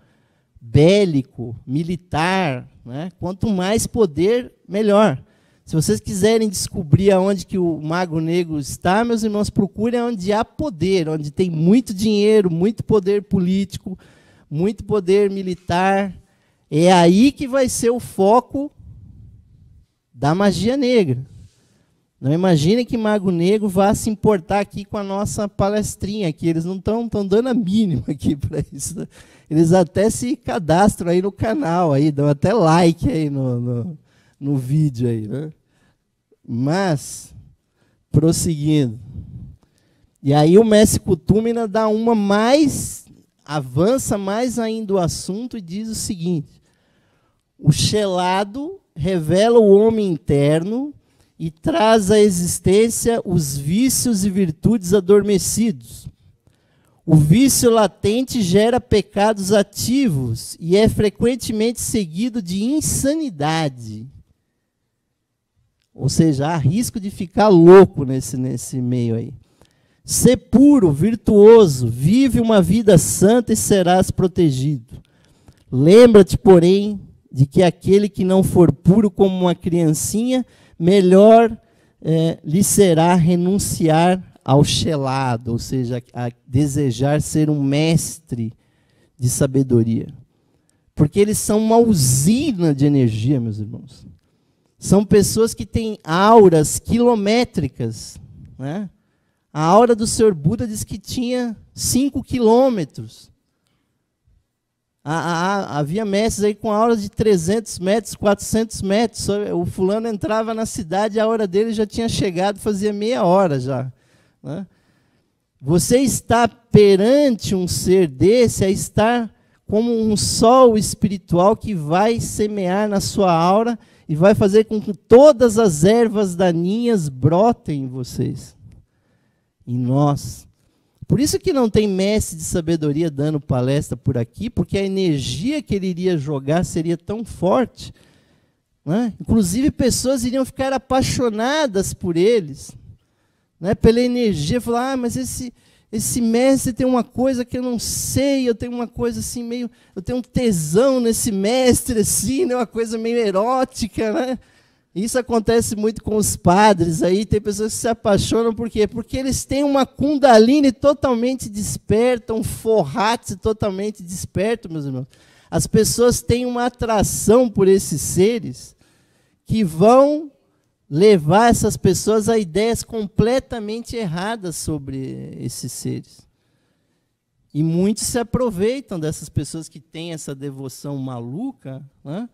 bélico, militar, né? Quanto mais poder, melhor. Se vocês quiserem descobrir aonde que o mago negro está, meus irmãos, procurem onde há poder, onde tem muito dinheiro, muito poder político, muito poder militar. É aí que vai ser o foco da magia negra. Não imaginem que mago negro vá se importar aqui com a nossa palestrinha aqui. Eles não estão dando a mínima aqui para isso. Eles até se cadastram aí no canal, aí, dão até like aí no vídeo aí, né? Mas, prosseguindo. E aí o mestre Kutumina dá uma mais, avança mais ainda o assunto e diz o seguinte: o chelado revela o homem interno e traz à existência os vícios e virtudes adormecidos. O vício latente gera pecados ativos e é frequentemente seguido de insanidade. Ou seja, há risco de ficar louco nesse meio aí. Ser puro, virtuoso, vive uma vida santa e serás protegido. Lembra-te, porém, de que aquele que não for puro como uma criancinha, melhor lhe será renunciar ao chelado, ou seja, a desejar ser um mestre de sabedoria. Porque eles são uma usina de energia, meus irmãos. São pessoas que têm auras quilométricas, né? A aura do Senhor Buda diz que tinha 5 quilômetros. Havia mestres aí com auras de 300 metros, 400 metros. O fulano entrava na cidade, a aura dele já tinha chegado, fazia meia hora já. Né? Você está perante um ser desse, a estar como um sol espiritual que vai semear na sua aura e vai fazer com que todas as ervas daninhas brotem em vocês. Em nós. Por isso que não tem mestre de sabedoria dando palestra por aqui, porque a energia que ele iria jogar seria tão forte, né? Inclusive pessoas iriam ficar apaixonadas por eles, né? Pela energia, falar, mas esse mestre tem uma coisa que eu não sei, eu tenho uma coisa assim meio, eu tenho um tesão nesse mestre assim, né? Uma coisa meio erótica, né? Isso acontece muito com os padres aí, tem pessoas que se apaixonam, por quê? Porque eles têm uma Kundalini totalmente desperta, um Forrat totalmente desperto, meus irmãos. As pessoas têm uma atração por esses seres que vão levar essas pessoas a ideias completamente erradas sobre esses seres. E muitos se aproveitam dessas pessoas que têm essa devoção maluca, né?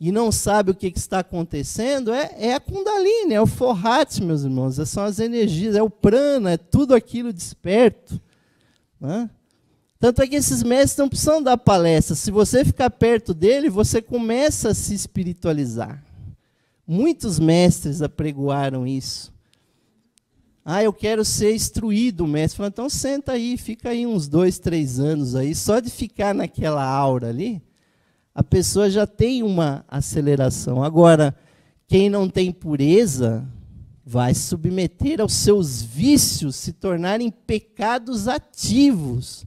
E não sabe o que está acontecendo, é a Kundalini, é o Forrat, meus irmãos, são as energias, é o prana, é tudo aquilo desperto. Né? Tanto é que esses mestres não precisam dar palestra, se você ficar perto dele, você começa a se espiritualizar. Muitos mestres apregoaram isso. Eu quero ser instruído, o mestre falou, então senta aí, fica aí uns 2, 3 anos aí, só de ficar naquela aura ali, a pessoa já tem uma aceleração. Agora, quem não tem pureza vai se submeter aos seus vícios, se tornarem pecados ativos.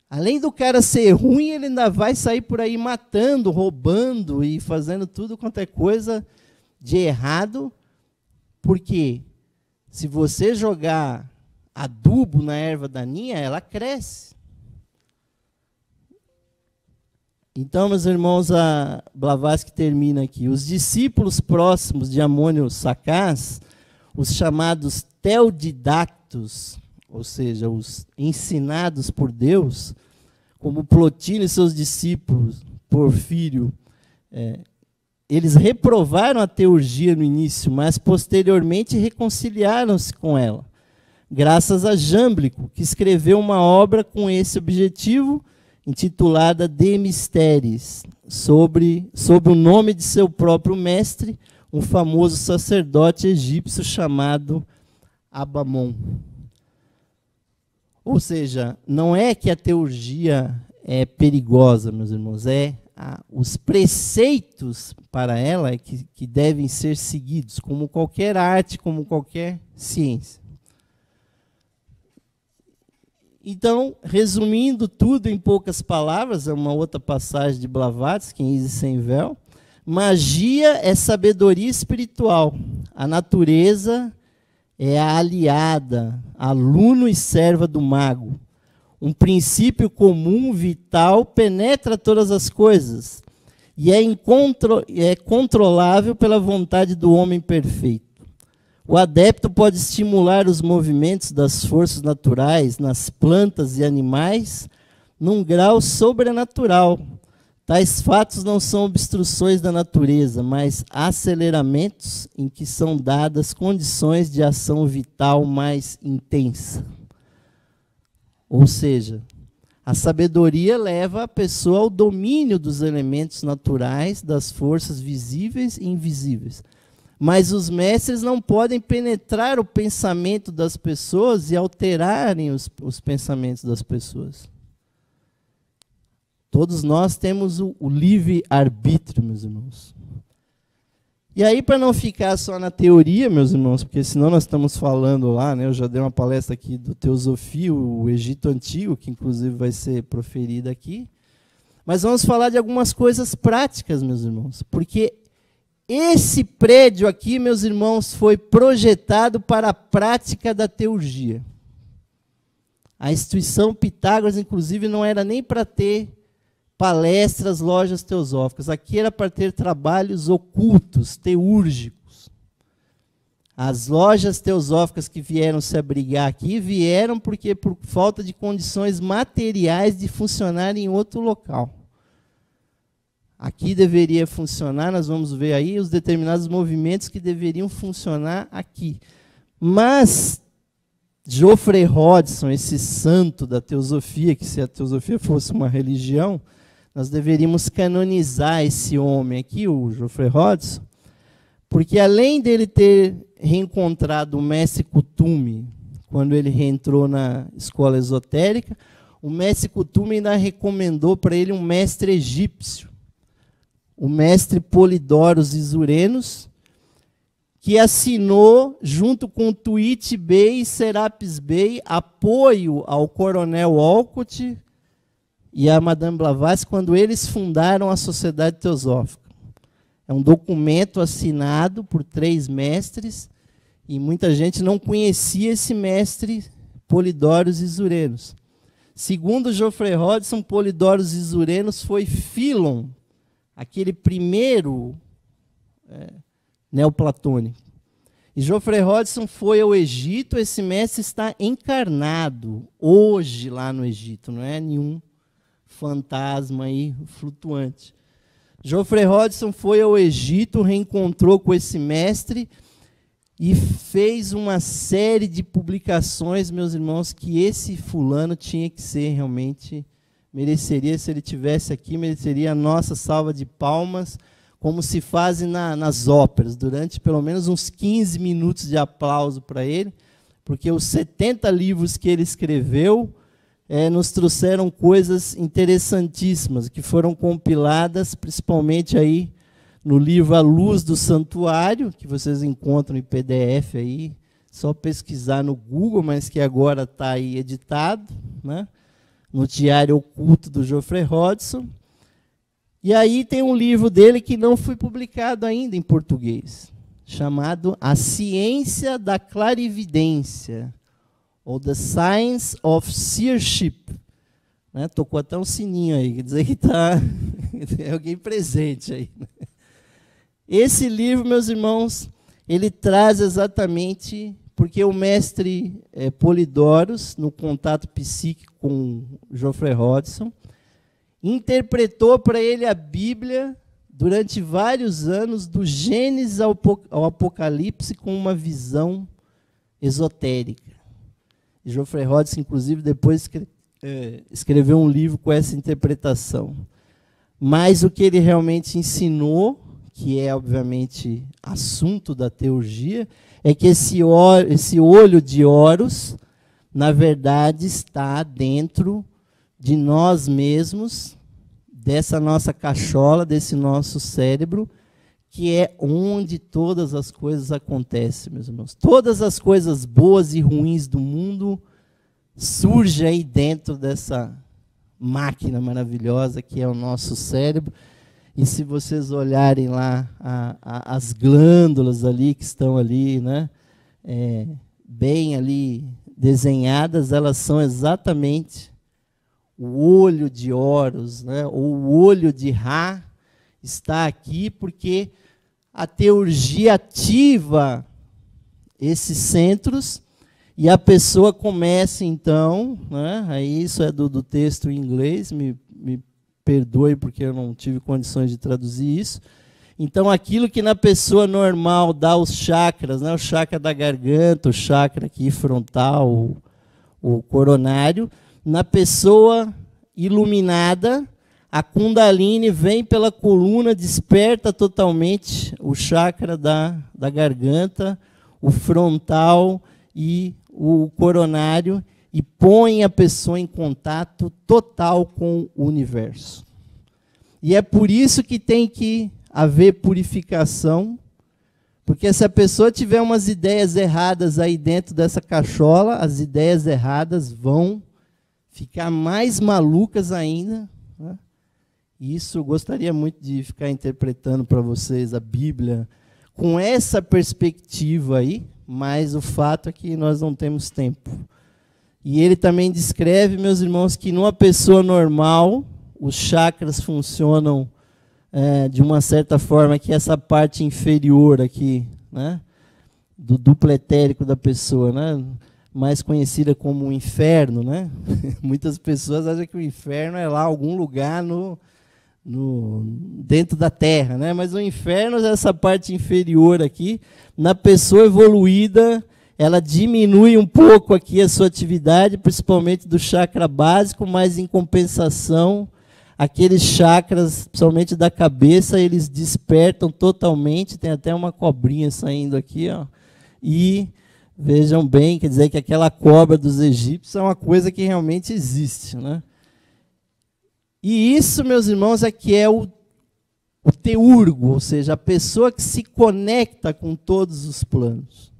Além do cara ser ruim, ele ainda vai sair por aí matando, roubando e fazendo tudo quanto é coisa de errado. Porque se você jogar adubo na erva daninha, ela cresce. Então, meus irmãos, a Blavatsky termina aqui. Os discípulos próximos de Ammônio Saccas, os chamados teodidactos, ou seja, os ensinados por Deus, como Plotino e seus discípulos, Porfírio, eles reprovaram a teurgia no início, mas posteriormente reconciliaram-se com ela, graças a Jâmblico, que escreveu uma obra com esse objetivo, intitulada De Mysteris, sob o nome de seu próprio mestre, um famoso sacerdote egípcio chamado Abamon. Ou seja, não é que a teurgia é perigosa, meus irmãos, os preceitos para ela que devem ser seguidos, como qualquer arte, como qualquer ciência. Então, resumindo tudo em poucas palavras, é uma outra passagem de Blavatsky, em Isis Sem Véu, magia é sabedoria espiritual. A natureza é a aliada, aluno e serva do mago. Um princípio comum, vital, penetra todas as coisas e é controlável pela vontade do homem perfeito. O adepto pode estimular os movimentos das forças naturais nas plantas e animais num grau sobrenatural. Tais fatos não são obstruções da natureza, mas aceleramentos em que são dadas condições de ação vital mais intensa. Ou seja, a sabedoria leva a pessoa ao domínio dos elementos naturais, das forças visíveis e invisíveis. Mas os mestres não podem penetrar o pensamento das pessoas e alterarem os pensamentos das pessoas. Todos nós temos o livre-arbítrio, meus irmãos. E aí, para não ficar só na teoria, meus irmãos, porque senão nós estamos falando lá, né, eu já dei uma palestra aqui do Teosofia, o Egito Antigo, que inclusive vai ser proferida aqui. Mas vamos falar de algumas coisas práticas, meus irmãos, porque esse prédio aqui, meus irmãos, foi projetado para a prática da teurgia. A instituição Pitágoras, inclusive, não era nem para ter palestras, lojas teosóficas. Aqui era para ter trabalhos ocultos, teúrgicos. As lojas teosóficas que vieram se abrigar aqui, vieram porque por falta de condições materiais de funcionar em outro local. Aqui deveria funcionar, nós vamos ver aí os determinados movimentos que deveriam funcionar aqui. Mas Geoffrey Hodgson, esse santo da teosofia, que se a teosofia fosse uma religião, nós deveríamos canonizar esse homem aqui, o Geoffrey Hodgson, porque além dele ter reencontrado o mestre Kuthumi, quando ele reentrou na escola esotérica, o mestre Kuthumi ainda recomendou para ele um mestre egípcio, o mestre Polidorus Isurenos, que assinou, junto com Tuitt Bey e Serapis Bey, apoio ao coronel Olcott e a Madame Blavatsky quando eles fundaram a Sociedade Teosófica. É um documento assinado por 3 mestres, e muita gente não conhecia esse mestre Polidorus Isurenos. Segundo Geoffrey Hodgson, Polidorus Isurenos foi Philon, aquele primeiro neoplatônico. E Geoffrey Hodgson foi ao Egito, esse mestre está encarnado hoje lá no Egito, não é nenhum fantasma aí flutuante. Geoffrey Hodgson foi ao Egito, reencontrou com esse mestre e fez uma série de publicações, meus irmãos, que esse fulano tinha que ser realmente, mereceria, se ele tivesse aqui, mereceria a nossa salva de palmas, como se fazem nas óperas, durante pelo menos uns 15 minutos de aplauso para ele, porque os 70 livros que ele escreveu nos trouxeram coisas interessantíssimas, que foram compiladas principalmente aí no livro A Luz do Santuário, que vocês encontram em PDF aí, só pesquisar no Google, mas que agora está aí editado, né? No Diário Oculto do Geoffrey Hodgson. E aí tem um livro dele que não foi publicado ainda em português, chamado A Ciência da Clarividência, ou The Science of Seership. Né? Tocou até um sininho aí, quer dizer que tem alguém presente aí. Esse livro, meus irmãos, ele traz exatamente, porque o mestre Polidorus, no contato psíquico com Geoffrey Hodgson, interpretou para ele a Bíblia durante vários anos, do Gênesis ao Apocalipse, com uma visão esotérica. E Geoffrey Hodgson, inclusive, depois escreveu um livro com essa interpretação. Mas o que ele realmente ensinou, que é, obviamente, assunto da teurgia, é que esse olho de Horus, na verdade, está dentro de nós mesmos, dessa nossa cachola, desse nosso cérebro, que é onde todas as coisas acontecem, meus irmãos. Todas as coisas boas e ruins do mundo surgem aí dentro dessa máquina maravilhosa que é o nosso cérebro. E se vocês olharem lá as glândulas ali que estão ali, né, bem ali desenhadas, elas são exatamente o olho de Horus, né, ou o olho de Ra, está aqui porque a teurgia ativa esses centros e a pessoa começa, então, né, aí isso é do texto em inglês, me perdoe porque eu não tive condições de traduzir isso. Então, aquilo que na pessoa normal dá os chakras, né, o chakra da garganta, o chakra aqui frontal, o coronário, na pessoa iluminada, a Kundalini vem pela coluna, desperta totalmente o chakra da garganta, o frontal e o coronário, e põe a pessoa em contato total com o universo. E é por isso que tem que haver purificação, porque se a pessoa tiver umas ideias erradas aí dentro dessa cachola, as ideias erradas vão ficar mais malucas ainda, né? Isso eu gostaria muito de ficar interpretando para vocês a Bíblia com essa perspectiva aí, mas o fato é que nós não temos tempo. E ele também descreve, meus irmãos, que numa pessoa normal, os chakras funcionam de uma certa forma, que essa parte inferior aqui, né, do duplo etérico da pessoa, né? Mais conhecida como o inferno, né? Muitas pessoas acham que o inferno é lá algum lugar dentro da terra, né? Mas o inferno é essa parte inferior aqui. Na pessoa evoluída, ela diminui um pouco aqui a sua atividade, principalmente do chakra básico, mas em compensação, aqueles chakras, principalmente da cabeça, eles despertam totalmente. Tem até uma cobrinha saindo aqui, ó. E vejam bem, quer dizer que aquela cobra dos egípcios é uma coisa que realmente existe, né? E isso, meus irmãos, é que é o teurgo, ou seja, a pessoa que se conecta com todos os planos.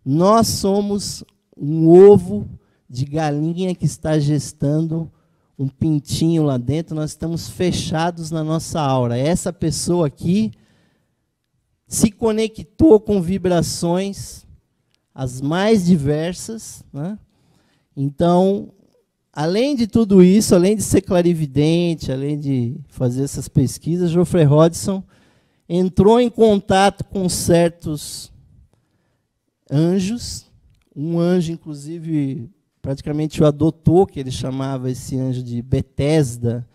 Nós somos um ovo de galinha que está gestando um pintinho lá dentro, nós estamos fechados na nossa aura. Essa pessoa aqui se conectou com vibrações as mais diversas, né? Então, além de tudo isso, além de ser clarividente, além de fazer essas pesquisas, Geoffrey Hodgson entrou em contato com certos anjos. Um anjo, inclusive, praticamente o adotou, que ele chamava esse anjo de Betesda,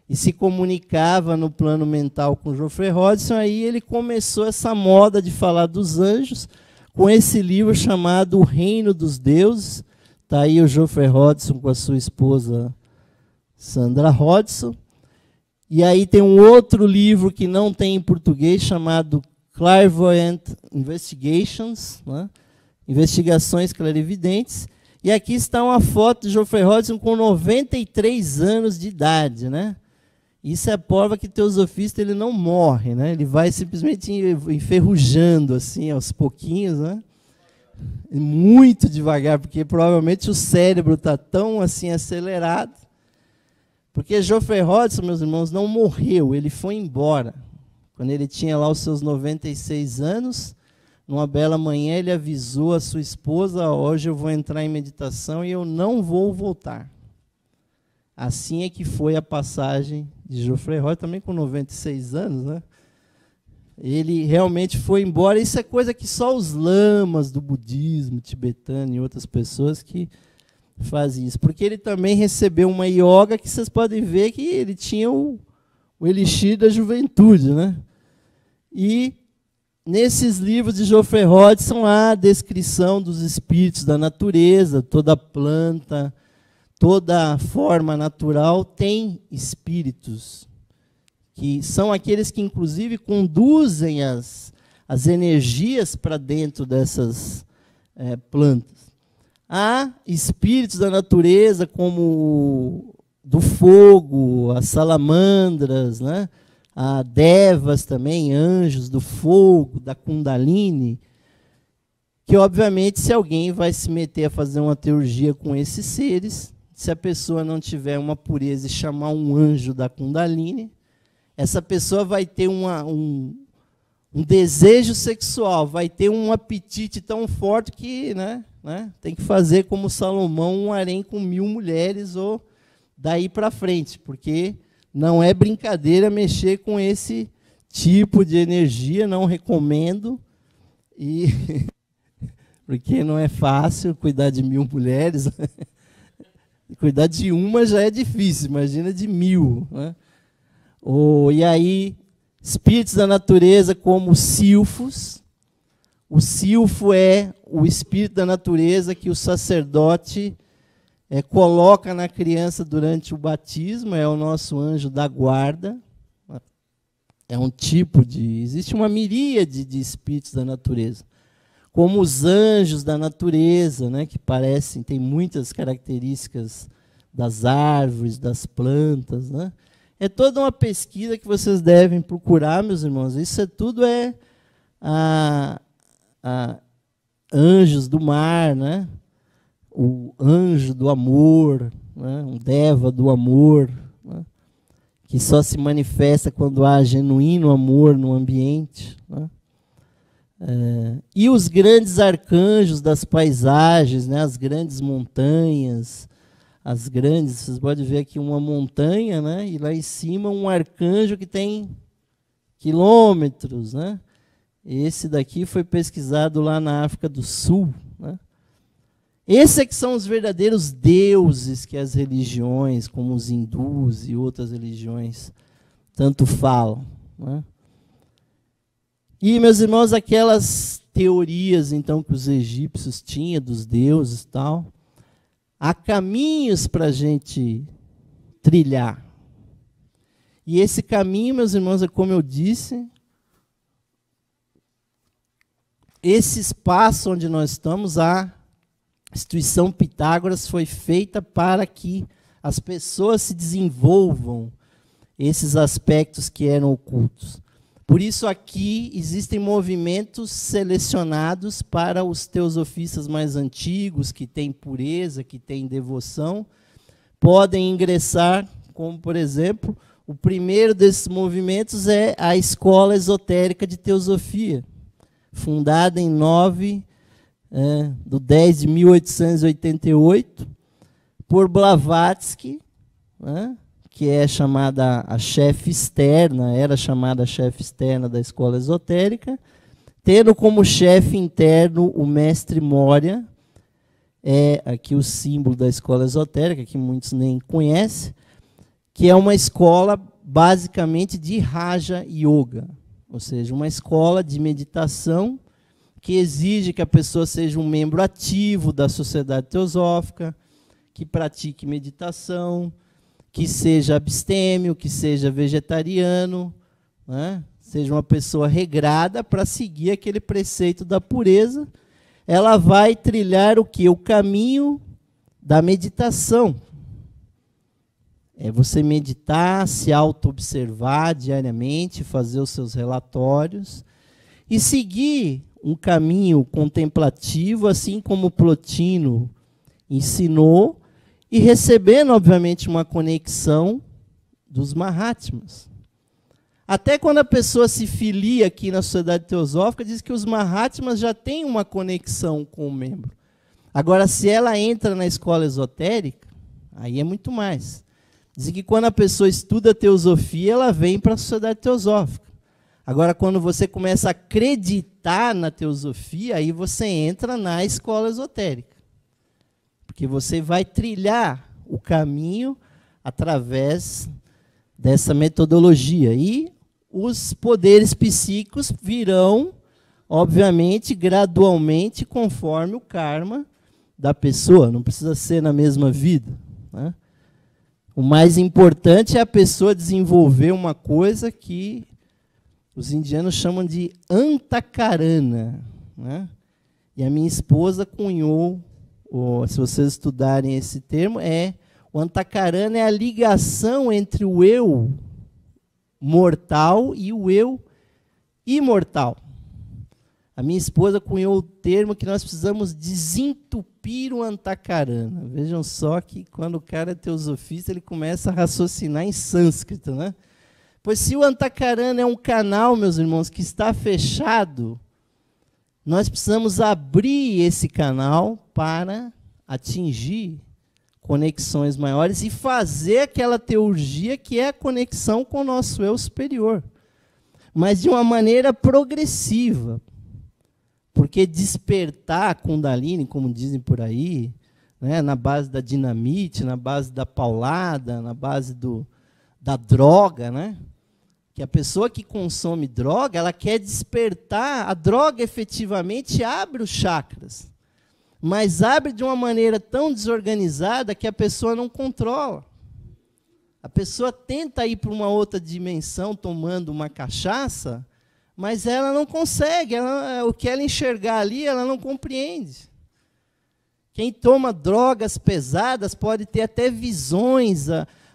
e se comunicava no plano mental com Geoffrey Hodgson. Aí ele começou essa moda de falar dos anjos com esse livro chamado O Reino dos Deuses. Está aí o Geoffrey Hodgson com a sua esposa Sandra Hodgson. E aí tem um outro livro que não tem em português, chamado Clairvoyant Investigations, né? Investigações Clarividentes. E aqui está uma foto de Geoffrey Hodgson com 93 anos de idade, né? Isso é a prova que o teosofista ele não morre, né? Ele vai simplesmente enferrujando assim, aos pouquinhos, né? Muito devagar, porque provavelmente o cérebro está tão assim acelerado. Porque Geoffrey Hodgson, meus irmãos, não morreu, ele foi embora. Quando ele tinha lá os seus 96 anos, numa bela manhã ele avisou a sua esposa: hoje eu vou entrar em meditação e eu não vou voltar. Assim é que foi a passagem de Geoffrey Hodgson, também com 96 anos, né? Ele realmente foi embora. Isso é coisa que só os lamas do budismo tibetano e outras pessoas que fazem isso. Porque ele também recebeu uma yoga que vocês podem ver que ele tinha o elixir da juventude, né? E nesses livros de Geoffrey Hodgson há a descrição dos espíritos da natureza. Toda planta, toda forma natural tem espíritos, que são aqueles que, inclusive, conduzem as energias para dentro dessas plantas. Há espíritos da natureza, como do fogo, as salamandras, né? Há devas também, anjos do fogo, da Kundalini, que, obviamente, se alguém vai se meter a fazer uma teurgia com esses seres, se a pessoa não tiver uma pureza e chamar um anjo da Kundalini, essa pessoa vai ter um desejo sexual, vai ter um apetite tão forte que, né, tem que fazer como Salomão, um harém com 1000 mulheres ou daí para frente, porque não é brincadeira mexer com esse tipo de energia, não recomendo, e porque não é fácil cuidar de 1000 mulheres. Cuidar de uma já é difícil, imagina de 1000, né? E aí, espíritos da natureza como os silfos. O silfo é o espírito da natureza que o sacerdote coloca na criança durante o batismo, é o nosso anjo da guarda. É um tipo de... Existe uma miríade de espíritos da natureza. Como os anjos da natureza, né, que parecem, tem muitas características das árvores, das plantas, né? É toda uma pesquisa que vocês devem procurar, meus irmãos. Isso tudo anjos do mar, né? O anjo do amor, né? Um deva do amor, né? Que só se manifesta quando há genuíno amor no ambiente, né? E os grandes arcanjos das paisagens, né? As grandes montanhas, vocês podem ver aqui uma montanha, né? E lá em cima um arcanjo que tem quilômetros, né? Esse daqui foi pesquisado lá na África do Sul, né? Esses é que são os verdadeiros deuses que as religiões, como os hindus e outras religiões, tanto falam, né? E, meus irmãos, aquelas teorias, então, que os egípcios tinham dos deuses e tal, há caminhos para a gente trilhar. E esse caminho, meus irmãos, é como eu disse, esse espaço onde nós estamos, a instituição Pitágoras foi feita para que as pessoas se desenvolvam esses aspectos que eram ocultos. Por isso aqui existem movimentos selecionados para os teosofistas mais antigos, que têm pureza, que têm devoção, podem ingressar, como por exemplo, o primeiro desses movimentos é a Escola Esotérica de Teosofia, fundada em 10 de 1888, por Blavatsky, né, que é chamada a chefe externa, era chamada a chefe externa da escola esotérica, tendo como chefe interno o mestre Moria, é aqui o símbolo da escola esotérica, que muitos nem conhecem, que é uma escola basicamente de Raja Yoga, ou seja, uma escola de meditação que exige que a pessoa seja um membro ativo da sociedade teosófica, que pratique meditação, que seja abstêmio, que seja vegetariano, né? Seja uma pessoa regrada para seguir aquele preceito da pureza. Ela vai trilhar o quê? O caminho da meditação. É você meditar, se auto-observar diariamente, fazer os seus relatórios e seguir um caminho contemplativo, assim como Plotino ensinou, e recebendo, obviamente, uma conexão dos Mahatmas. Até quando a pessoa se filia aqui na sociedade teosófica, diz que os Mahatmas já têm uma conexão com o membro. Agora, se ela entra na escola esotérica, aí é muito mais. Diz que quando a pessoa estuda teosofia, ela vem para a sociedade teosófica. Agora, quando você começa a acreditar na teosofia, aí você entra na escola esotérica. Porque você vai trilhar o caminho através dessa metodologia. E os poderes psíquicos virão, obviamente, gradualmente, conforme o karma da pessoa. Não precisa ser na mesma vida, né? O mais importante é a pessoa desenvolver uma coisa que os indianos chamam de antakarana, né? E a minha esposa cunhou, se vocês estudarem esse termo, o antakarana é a ligação entre o eu mortal e o eu imortal. A minha esposa cunhou o termo que nós precisamos desentupir o antakarana. Vejam só que quando o cara é teosofista, ele começa a raciocinar em sânscrito, né? Pois se o antakarana é um canal, meus irmãos, que está fechado, nós precisamos abrir esse canal para atingir conexões maiores e fazer aquela teurgia que é a conexão com o nosso eu superior. Mas de uma maneira progressiva. Porque despertar a Kundalini, como dizem por aí, né, na base da dinamite, na base da paulada, na base da droga, né? Que a pessoa que consome droga, ela quer despertar, a droga efetivamente abre os chakras, mas abre de uma maneira tão desorganizada que a pessoa não controla. A pessoa tenta ir para uma outra dimensão tomando uma cachaça, mas ela não consegue, o que ela enxergar ali, ela não compreende. Quem toma drogas pesadas pode ter até visões,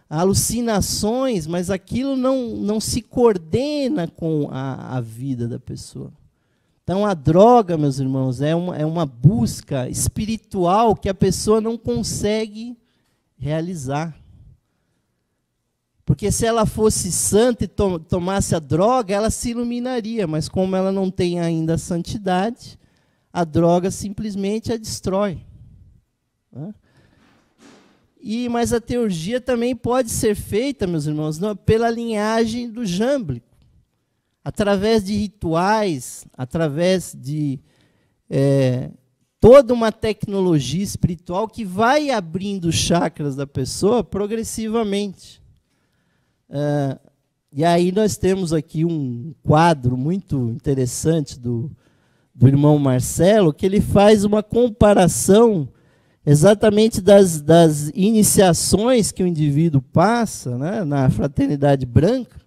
alucinações, mas aquilo não se coordena com a vida da pessoa. Então, a droga, meus irmãos, é uma busca espiritual que a pessoa não consegue realizar. Porque se ela fosse santa e tomasse a droga, ela se iluminaria, mas como ela não tem ainda a santidade, a droga simplesmente a destrói, né? Mas a teurgia também pode ser feita, meus irmãos, pela linhagem do jâmblico. através de rituais, através de toda uma tecnologia espiritual que vai abrindo os chakras da pessoa progressivamente. E aí nós temos aqui um quadro muito interessante do irmão Marcelo, que ele faz uma comparação exatamente das iniciações que o indivíduo passa, né, na fraternidade branca,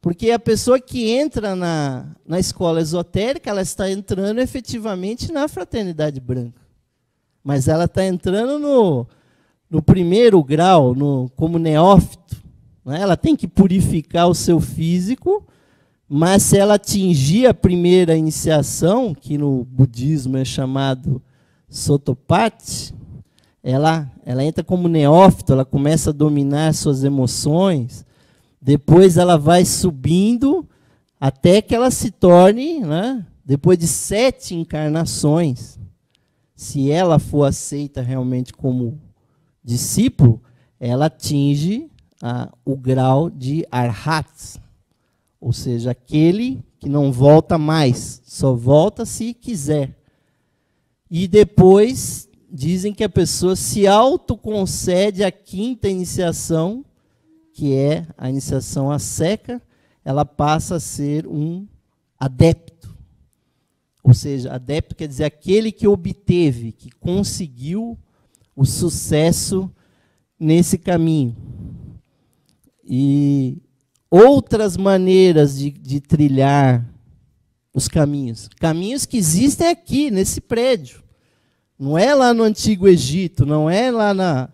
porque a pessoa que entra na escola esotérica, ela está entrando efetivamente na fraternidade branca. Mas ela está entrando no primeiro grau, como neófito. Né? Ela tem que purificar o seu físico, mas se ela atingir a primeira iniciação, que no budismo é chamado Sotapatti, ela entra como neófito, ela começa a dominar suas emoções. Depois ela vai subindo até que ela se torne, né, depois de 7 encarnações, se ela for aceita realmente como discípulo, ela atinge o grau de Arhat, ou seja, aquele que não volta mais, só volta se quiser. E depois dizem que a pessoa se autoconcede a 5ª iniciação, que é a iniciação à seca, ela passa a ser um adepto. Ou seja, adepto quer dizer aquele que obteve, que conseguiu o sucesso nesse caminho. E outras maneiras de trilhar os caminhos. Caminhos que existem aqui, nesse prédio. Não é lá no Antigo Egito, não é lá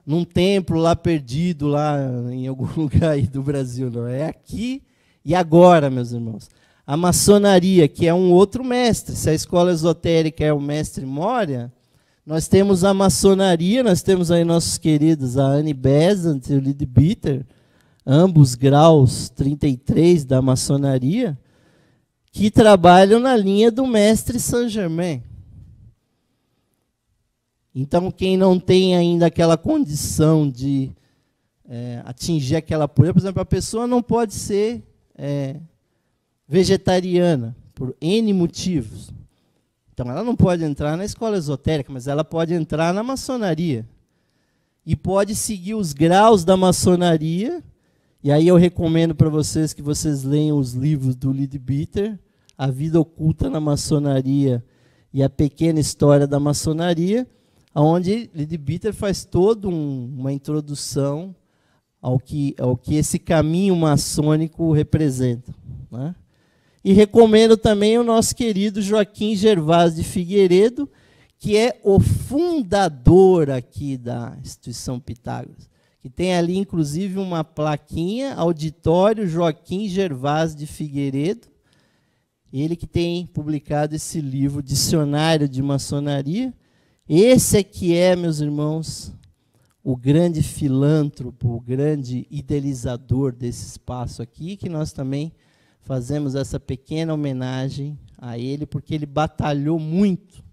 num templo lá perdido, lá em algum lugar aí do Brasil, não. É aqui e agora, meus irmãos. A maçonaria, que é um outro mestre. Se a escola esotérica é o mestre Moria, nós temos a maçonaria, nós temos aí nossos queridos, a Annie Besant e o Leadbeater, ambos graus 33 da maçonaria, que trabalham na linha do mestre Saint-Germain. Então, quem não tem ainda aquela condição de atingir aquela pureza, por exemplo, a pessoa não pode ser vegetariana, por N motivos. Então, ela não pode entrar na escola esotérica, mas ela pode entrar na maçonaria. E pode seguir os graus da maçonaria. E aí eu recomendo para vocês que vocês leiam os livros do Leadbeater, A Vida Oculta na Maçonaria e A Pequena História da Maçonaria, onde Leadbeater faz toda uma introdução ao que esse caminho maçônico representa. Né? E recomendo também o nosso querido Joaquim Gervásio de Figueiredo, que é o fundador aqui da instituição Pitágoras, que tem ali, inclusive, uma plaquinha, Auditório Joaquim Gervásio de Figueiredo, ele que tem publicado esse livro, Dicionário de Maçonaria. Esse aqui é, meus irmãos, o grande filântropo, o grande idealizador desse espaço aqui, que nós também fazemos essa pequena homenagem a ele, porque ele batalhou muito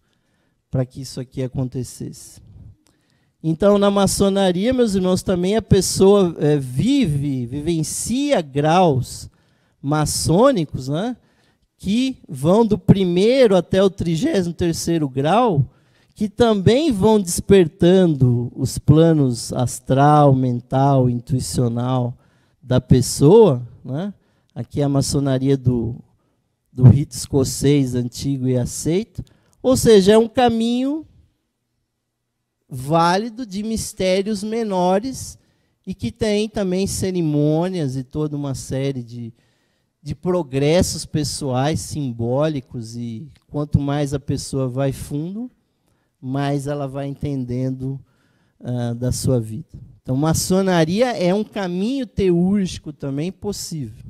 para que isso aqui acontecesse. Então, na maçonaria, meus irmãos, também a pessoa vivencia graus maçônicos, né, que vão do 1º até o 33º grau, que também vão despertando os planos astral, mental, intuicional da pessoa. Né? Aqui é a maçonaria do rito escocês antigo e aceito. Ou seja, é um caminho válido de mistérios menores e que tem também cerimônias e toda uma série de progressos pessoais simbólicos, e quanto mais a pessoa vai fundo, mais ela vai entendendo da sua vida. Então, maçonaria é um caminho teúrgico também possível.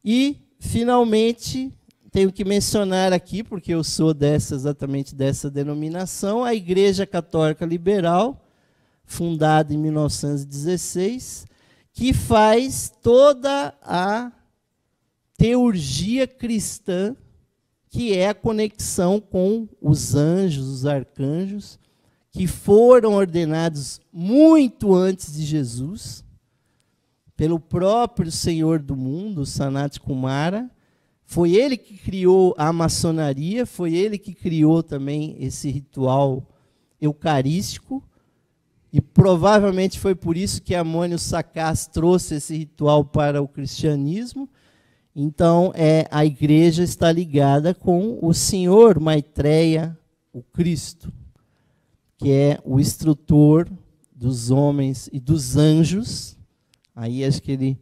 E, finalmente, tenho que mencionar aqui, porque eu sou exatamente dessa denominação, a Igreja Católica Liberal, fundada em 1916, que faz toda a teurgia cristã, que é a conexão com os anjos, os arcanjos, que foram ordenados muito antes de Jesus, pelo próprio Senhor do mundo, Sanat Kumara. Foi ele que criou a maçonaria, foi ele que criou também esse ritual eucarístico, e provavelmente foi por isso que Amônio Sacás trouxe esse ritual para o cristianismo. Então, a igreja está ligada com o Senhor Maitreya, o Cristo, que é o instrutor dos homens e dos anjos. Aí acho que ele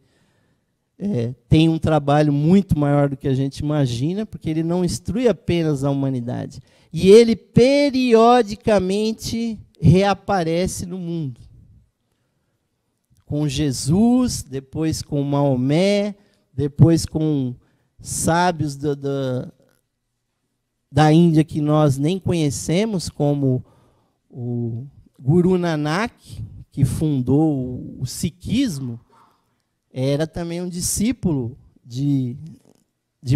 tem um trabalho muito maior do que a gente imagina, porque ele não instrui apenas a humanidade. E ele periodicamente reaparece no mundo. Com Jesus, depois com Maomé, depois com sábios da Índia que nós nem conhecemos, como o Guru Nanak, que fundou o Sikhismo, era também um discípulo de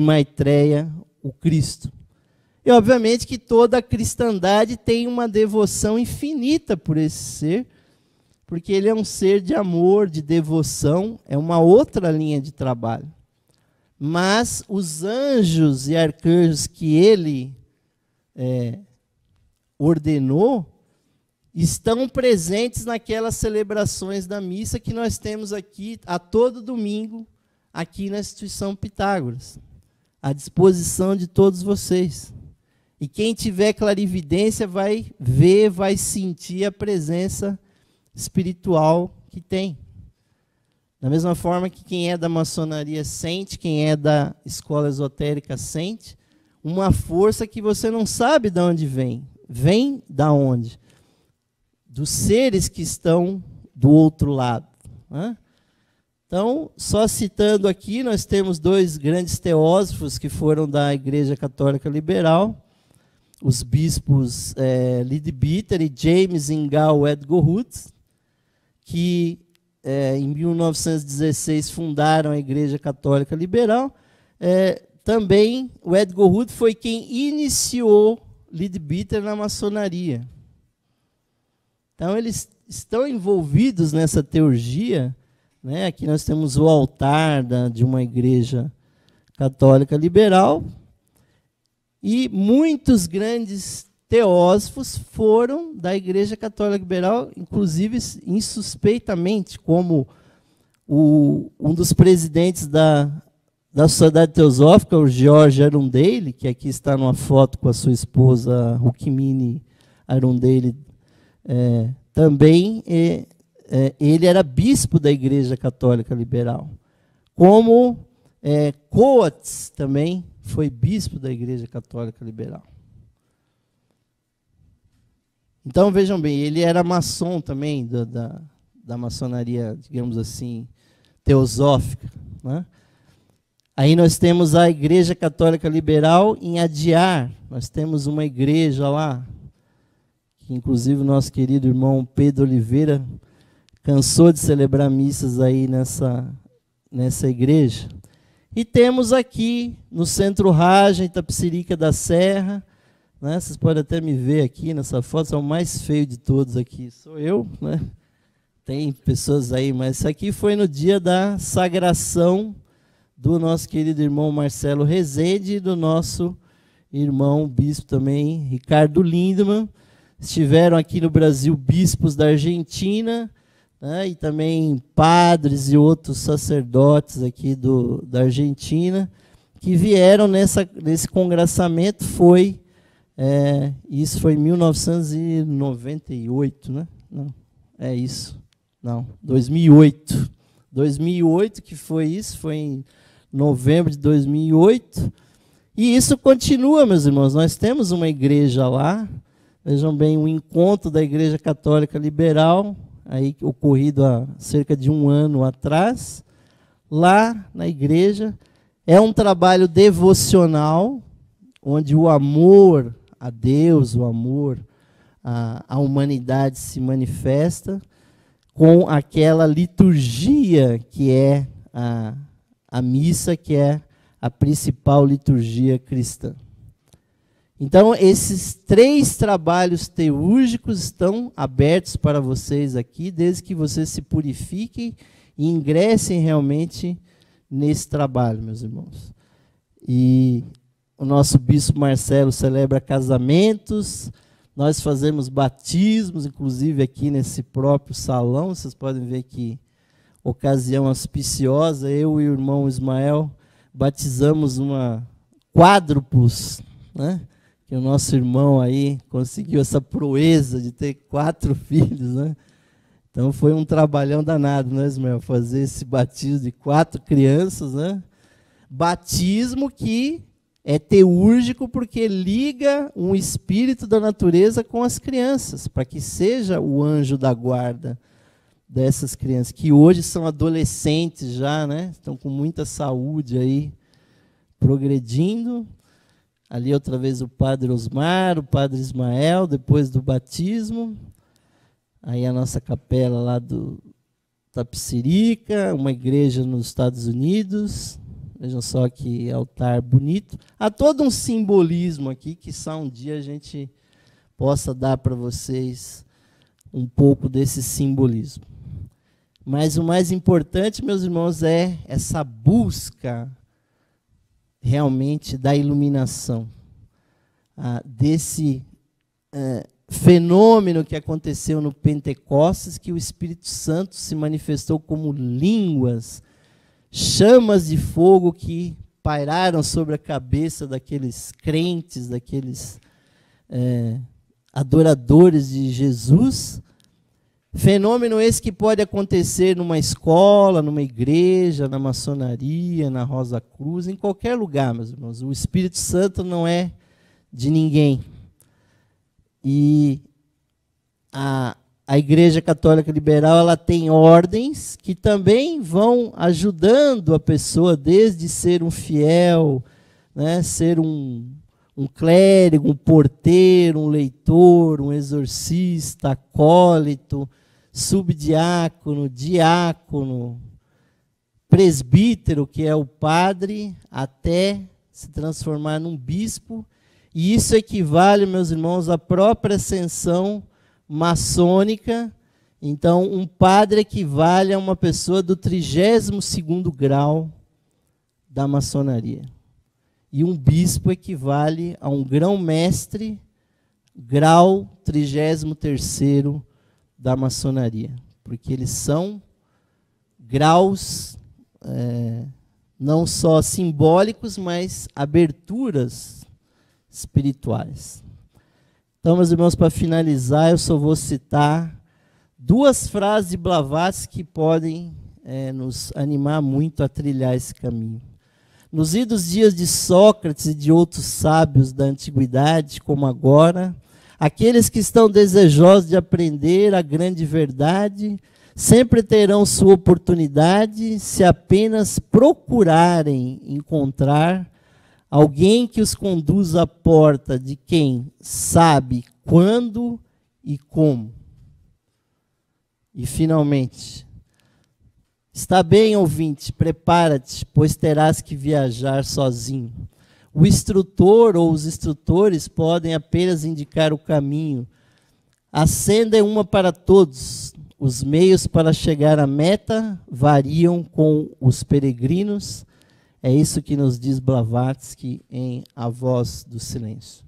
Maitreya, o Cristo. E, obviamente, que toda a cristandade tem uma devoção infinita por esse ser, porque ele é um ser de amor, de devoção, é uma outra linha de trabalho. Mas os anjos e arcanjos que ele ordenou estão presentes naquelas celebrações da missa que nós temos aqui a todo domingo, aqui na instituição Pitágoras, à disposição de todos vocês. E quem tiver clarividência vai ver, vai sentir a presença espiritual que tem. Da mesma forma que quem é da maçonaria sente, quem é da escola esotérica sente, uma força que você não sabe de onde vem. Vem da onde? Dos seres que estão do outro lado. Né? Então, só citando aqui, nós temos dois grandes teósofos que foram da Igreja Católica Liberal, os bispos Leadbeater e James Ingal Edgood, que em 1916 fundaram a Igreja Católica Liberal. Também o Edgood foi quem iniciou Leadbeater na maçonaria. Então, eles estão envolvidos nessa teurgia. Né? Aqui nós temos o altar de uma igreja católica liberal. E muitos grandes teósofos foram da Igreja Católica Liberal, inclusive insuspeitamente, como um dos presidentes da Sociedade Teosófica, o George Arundale, que aqui está numa foto com a sua esposa Rukmini Arundale, também ele era bispo da Igreja Católica Liberal. Como Coates também foi bispo da Igreja Católica Liberal. Então, vejam bem, ele era maçom também da maçonaria, digamos assim, teosófica. Né? Aí nós temos a Igreja Católica Liberal em Adyar. Nós temos uma igreja lá, que inclusive o nosso querido irmão Pedro Oliveira cansou de celebrar missas aí nessa igreja. E temos aqui no Centro Raja, em Itapecerica da Serra, né? Vocês podem até me ver aqui nessa foto, sou o mais feio de todos aqui, sou eu, né? Tem pessoas aí, mas isso aqui foi no dia da sagração do nosso querido irmão Marcelo Rezende e do nosso irmão bispo também, Ricardo Lindemann. Estiveram aqui no Brasil bispos da Argentina, né, e também padres e outros sacerdotes aqui da Argentina, que vieram nesse congraçamento. Isso foi em 1998, né? Não, é isso. Não, 2008. 2008 que foi isso, foi em novembro de 2008. E isso continua, meus irmãos. Nós temos uma igreja lá, vejam bem, um encontro da Igreja Católica Liberal, aí ocorrido há cerca de 1 ano atrás, lá na igreja. É um trabalho devocional, onde o amor a Deus, o amor à humanidade se manifesta com aquela liturgia que é a missa, que é a principal liturgia cristã. Então, esses 3 trabalhos teúrgicos estão abertos para vocês aqui, desde que vocês se purifiquem e ingressem realmente nesse trabalho, meus irmãos. E o nosso bispo Marcelo celebra casamentos, nós fazemos batismos, inclusive aqui nesse próprio salão. Vocês podem ver que ocasião auspiciosa, eu e o irmão Ismael batizamos uma quádruplos, né? Que o nosso irmão aí conseguiu essa proeza de ter 4 filhos, né? Então foi um trabalhão danado, né, Ismael? Fazer esse batismo de 4 crianças, né? Batismo que é teúrgico porque liga um espírito da natureza com as crianças, para que seja o anjo da guarda dessas crianças, que hoje são adolescentes já, né? Estão com muita saúde aí, progredindo. Ali outra vez o padre Osmar, o padre Ismael, depois do batismo. Aí a nossa capela lá do Tapicirica, uma igreja nos Estados Unidos. Vejam só que altar bonito. Há todo um simbolismo aqui que só um dia a gente possa dar para vocês um pouco desse simbolismo. Mas o mais importante, meus irmãos, é essa busca realmente da iluminação, desse fenômeno que aconteceu no Pentecostes, que o Espírito Santo se manifestou como línguas, chamas de fogo que pairaram sobre a cabeça daqueles crentes, daqueles adoradores de Jesus. Fenômeno esse que pode acontecer numa escola, numa igreja, na maçonaria, na Rosa Cruz, em qualquer lugar, meus irmãos. O Espírito Santo não é de ninguém. E a Igreja Católica Liberal, ela tem ordens que também vão ajudando a pessoa, desde ser um fiel, né, ser um clérigo, um porteiro, um leitor, um exorcista, acólito, subdiácono, diácono, presbítero, que é o padre, até se transformar num bispo. E isso equivale, meus irmãos, à própria ascensão maçônica. Então, um padre equivale a uma pessoa do 32º grau da maçonaria. E um bispo equivale a um grão-mestre, grau 33º da maçonaria. Porque eles são graus não só simbólicos, mas aberturas espirituais. Então, meus irmãos, para finalizar, eu só vou citar 2 frases de Blavatsky que podem nos animar muito a trilhar esse caminho. Nos idos dias de Sócrates e de outros sábios da antiguidade, como agora, aqueles que estão desejosos de aprender a grande verdade sempre terão sua oportunidade se apenas procurarem encontrar alguém que os conduza à porta de quem sabe quando e como. E, finalmente, está bem, ouvinte, prepara-te, pois terás que viajar sozinho. O instrutor ou os instrutores podem apenas indicar o caminho. A senda é uma para todos. Os meios para chegar à meta variam com os peregrinos. É isso que nos diz Blavatsky em A Voz do Silêncio.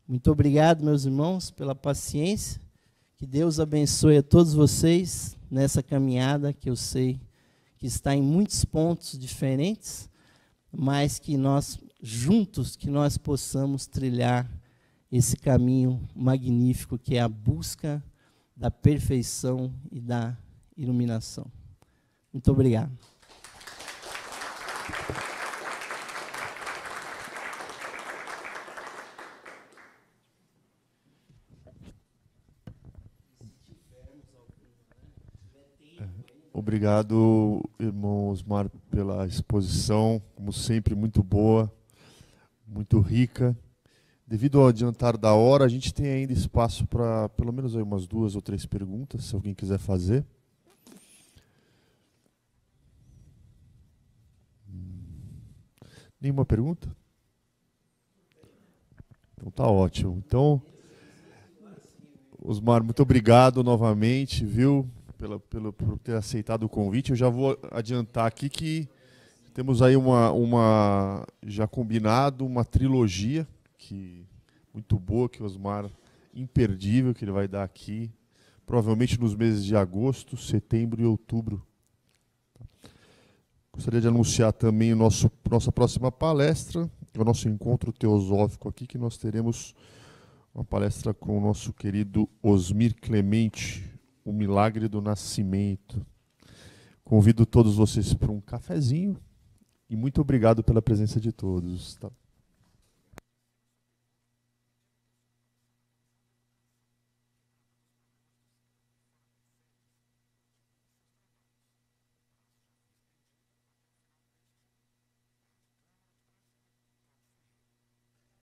Muito obrigado, meus irmãos, pela paciência. Que Deus abençoe a todos vocês nessa caminhada, que eu sei que está em muitos pontos diferentes, mas que nós, juntos, que nós possamos trilhar esse caminho magnífico que é a busca da perfeição e da iluminação. Muito obrigado. Obrigado, irmão Osmar, pela exposição, como sempre, muito boa, muito rica. Devido ao adiantar da hora, a gente tem ainda espaço para pelo menos aí umas 2 ou 3 perguntas, se alguém quiser fazer. Nenhuma pergunta? Então tá ótimo. Então, Osmar, muito obrigado novamente, viu? por ter aceitado o convite. Eu já vou adiantar aqui que temos aí já combinado uma trilogia muito boa, que o Osmar, imperdível, que ele vai dar aqui, provavelmente nos meses de agosto, setembro e outubro. Gostaria de anunciar também nossa próxima palestra, o nosso encontro teosófico aqui, que nós teremos uma palestra com o nosso querido Osmir Clemente, o Milagre do Nascimento. Convido todos vocês para um cafezinho e muito obrigado pela presença de todos. Tá?